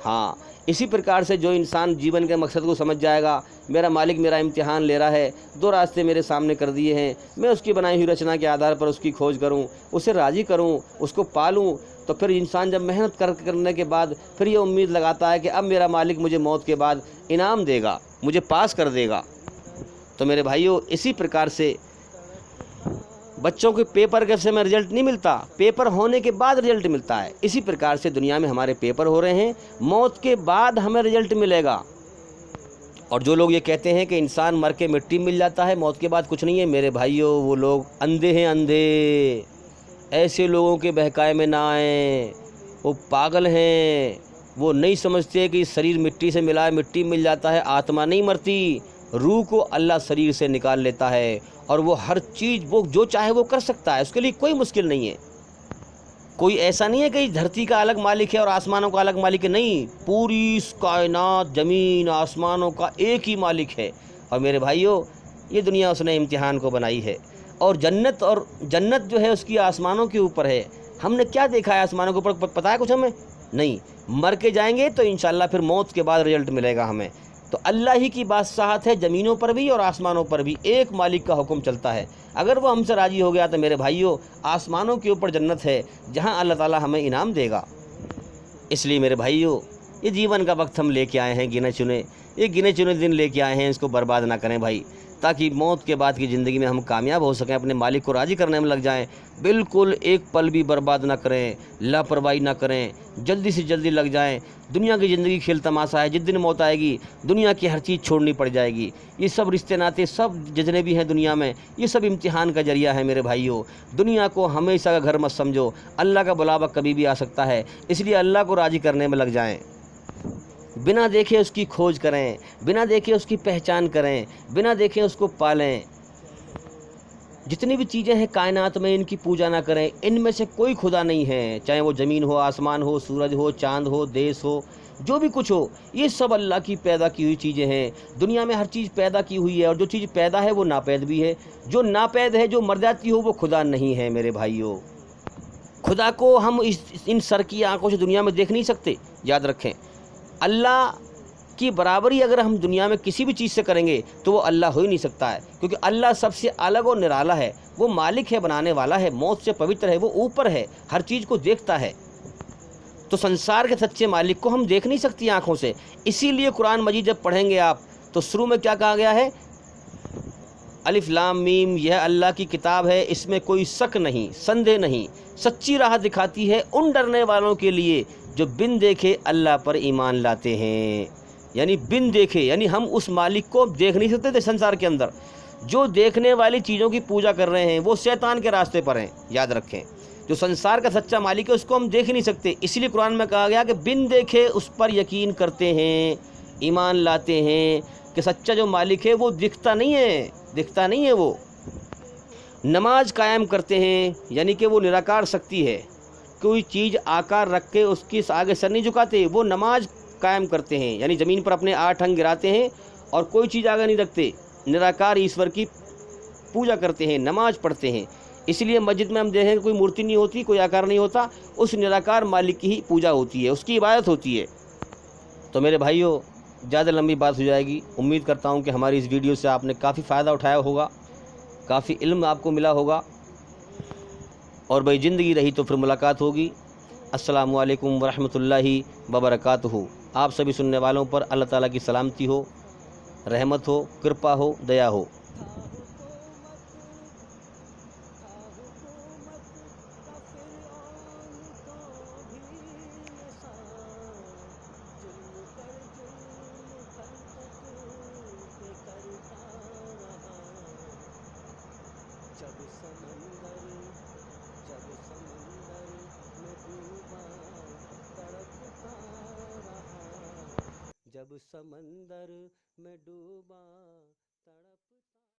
ہاں، اسی پرکار سے جو انسان جیون کے مقصد کو سمجھ جائے گا، میرا مالک میرا امتحان لے رہا ہے، 2 راستے میرے سامنے کر دیے ہیں، میں اس کی بنائی ہوئی رچنا کے آدھار پر اس کی کھوج کروں، اسے راضی کروں، اس کو پالوں، تو پھر انسان جب محنت کرنے کے بعد پھر یہ امید لگاتا ہے کہ اب میرا مالک مجھے موت کے بعد انعام دے گا، مجھے پاس کر دے گا۔ تو میرے بھائیوں، اسی پرکار سے بچوں کے پیپر کے سے میں رزلٹ نہیں ملتا، پیپر ہونے کے بعد رزلٹ ملتا ہے، اسی پرکار سے دنیا میں ہمارے پیپر ہو رہے ہیں، موت کے بعد ہمیں رزلٹ ملے گا۔ اور جو لوگ یہ کہتے ہیں کہ انسان مر کے مٹی مل جاتا ہے، موت کے بعد کچھ نہیں ہے، میرے بھائیوں، وہ لوگ اندھے ہیں، اندھے۔ ایسے لوگوں کے بہکائے میں نہ آئیں، وہ پاگل ہیں، وہ نہیں سمجھتے کہ شریر مٹی سے ملا ہے، مٹی مل جاتا ہے، آتما نہیں مرتی، روح کو اللہ شریر سے نکال لیتا ہے، اور وہ ہر چیز وہ جو چاہے وہ کر سکتا ہے، اس کے لیے کوئی مشکل نہیں ہے۔ کوئی ایسا نہیں ہے کہ دھرتی کا الگ مالک ہے اور آسمانوں کا الگ مالک ہے، نہیں، پوری کائنات، زمین آسمانوں کا ایک ہی مالک ہے۔ اور میرے بھائیوں، یہ دنیا اس نے امتحان کو بنائی ہے، اور جنت جو ہے اس کی آسمانوں کے اوپر ہے۔ ہم نے کیا دیکھا ہے آسمانوں کے اوپر؟ پتہ ہے کچھ ہمیں؟ نہیں۔ مر کے جائیں گے تو انشاءاللہ پھر موت کے بعد رزلٹ ملے گا ہمیں۔ تو اللہ ہی کی بادشاہت ہے، زمینوں پر بھی اور آسمانوں پر بھی ایک مالک کا حکم چلتا ہے۔ اگر وہ ہم سے راضی ہو گیا تو میرے بھائیوں، آسمانوں کے اوپر جنت ہے جہاں اللہ تعالیٰ ہمیں انعام دے گا۔ اس لیے میرے بھائیوں، یہ جیون کا وقت ہم لے کے آئے ہیں، گنے چنے دن لے کے آئے ہیں، اس کو برباد نہ کریں بھائی، تاکہ موت کے بعد کی زندگی میں ہم کامیاب ہو سکیں، اپنے مالک کو راضی کرنے میں لگ جائیں۔ بالکل ایک پل بھی برباد نہ کریں، لاپرواہی نہ کریں، جلدی سے جلدی لگ جائیں۔ دنیا کی زندگی کھیل تماشا ہے، جس دن موت آئے گی دنیا کی ہر چیز چھوڑنی پڑ جائے گی۔ یہ سب رشتے ناطے، سب جتنے بھی ہیں دنیا میں، یہ سب امتحان کا ذریعہ ہے میرے بھائیوں۔ دنیا کو ہمیشہ کا گھر مت سمجھو، اللہ کا بلاوا کبھی بھی آ سکتا ہے، اس لیے اللہ کو راضی کرنے میں لگ جائیں۔ بنا دیکھے اس کی کھوج کریں، بنا دیکھے اس کی پہچان کریں، بنا دیکھے اس کو پالیں۔ جتنی بھی چیزیں ہیں کائنات میں، ان کی پوجا نہ کریں، ان میں سے کوئی خدا نہیں ہے، چاہے وہ زمین ہو، آسمان ہو، سورج ہو، چاند ہو، دیش ہو، جو بھی کچھ ہو، یہ سب اللہ کی پیدا کی ہوئی چیزیں ہیں۔ دنیا میں ہر چیز پیدا کی ہوئی ہے، اور جو چیز پیدا ہے وہ ناپید بھی ہے، جو ناپید ہے، جو مر جاتی ہو، وہ خدا نہیں ہے میرے بھائیوں۔ خدا کو ہم ان سر کی آنکھوں سے دنیا میں دیکھ نہیں سکتے، یاد رکھیں۔ اللہ کی برابری اگر ہم دنیا میں کسی بھی چیز سے کریں گے تو وہ اللہ ہو ہی نہیں سکتا ہے، کیونکہ اللہ سب سے الگ اور نرالا ہے، وہ مالک ہے، بنانے والا ہے، موت سے پوتر ہے، وہ اوپر ہے، ہر چیز کو دیکھتا ہے۔ تو سنسار کے سچے مالک کو ہم دیکھ نہیں سکتی آنکھوں سے، اسی لیے قرآن مجید جب پڑھیں گے آپ تو شروع میں کیا کہا گیا ہے؟ الف لام میم، یہ اللہ کی کتاب ہے، اس میں کوئی شک نہیں، سندے نہیں، سچی راہ دکھاتی ہے ان ڈرنے والوں کے لیے جو بن دیکھے اللہ پر ایمان لاتے ہیں۔ یعنی بن دیکھے، یعنی ہم اس مالک کو دیکھ نہیں سکتے تھے سنسار کے اندر، جو دیکھنے والی چیزوں کی پوجا کر رہے ہیں وہ شیطان کے راستے پر ہیں، یاد رکھیں۔ جو سنسار کا سچا مالک ہے اس کو ہم دیکھ ہی نہیں سکتے، اسی لیے قرآن میں کہا گیا کہ بن دیکھے اس پر یقین کرتے ہیں، ایمان لاتے ہیں کہ سچا جو مالک ہے وہ دکھتا نہیں ہے وہ۔ نماز قائم کرتے ہیں، یعنی کہ وہ نراکار شکتی ہے، کوئی چیز آکار رکھ کے اس کی آگے سر نہیں جھکاتے، وہ نماز قائم کرتے ہیں، یعنی زمین پر اپنے 8 انگ گراتے ہیں اور کوئی چیز آگے نہیں رکھتے، نراکار ایشور کی پوجا کرتے ہیں، نماز پڑھتے ہیں۔ اس لیے مسجد میں ہم دیکھیں کہ کوئی مورتی نہیں ہوتی، کوئی آکار نہیں ہوتا، اس نراکار مالک کی ہی پوجا ہوتی ہے، اس کی عبادت ہوتی ہے۔ تو میرے بھائیوں، زیادہ لمبی بات ہو جائے گی، امید کرتا ہوں کہ ہماری اس ویڈیو سے آپ نے کافی فائدہ اٹھایا ہوگا، کافی علم آپ کو ملا ہوگا، اور بھائی زندگی رہی تو پھر ملاقات ہوگی۔ السلام علیکم ورحمۃ اللہ وبرکاتہ۔ آپ سبھی سننے والوں پر اللہ تعالیٰ کی سلامتی ہو، رحمت ہو، کرپا ہو، دیا ہو۔ جب سمندر میں ڈوبا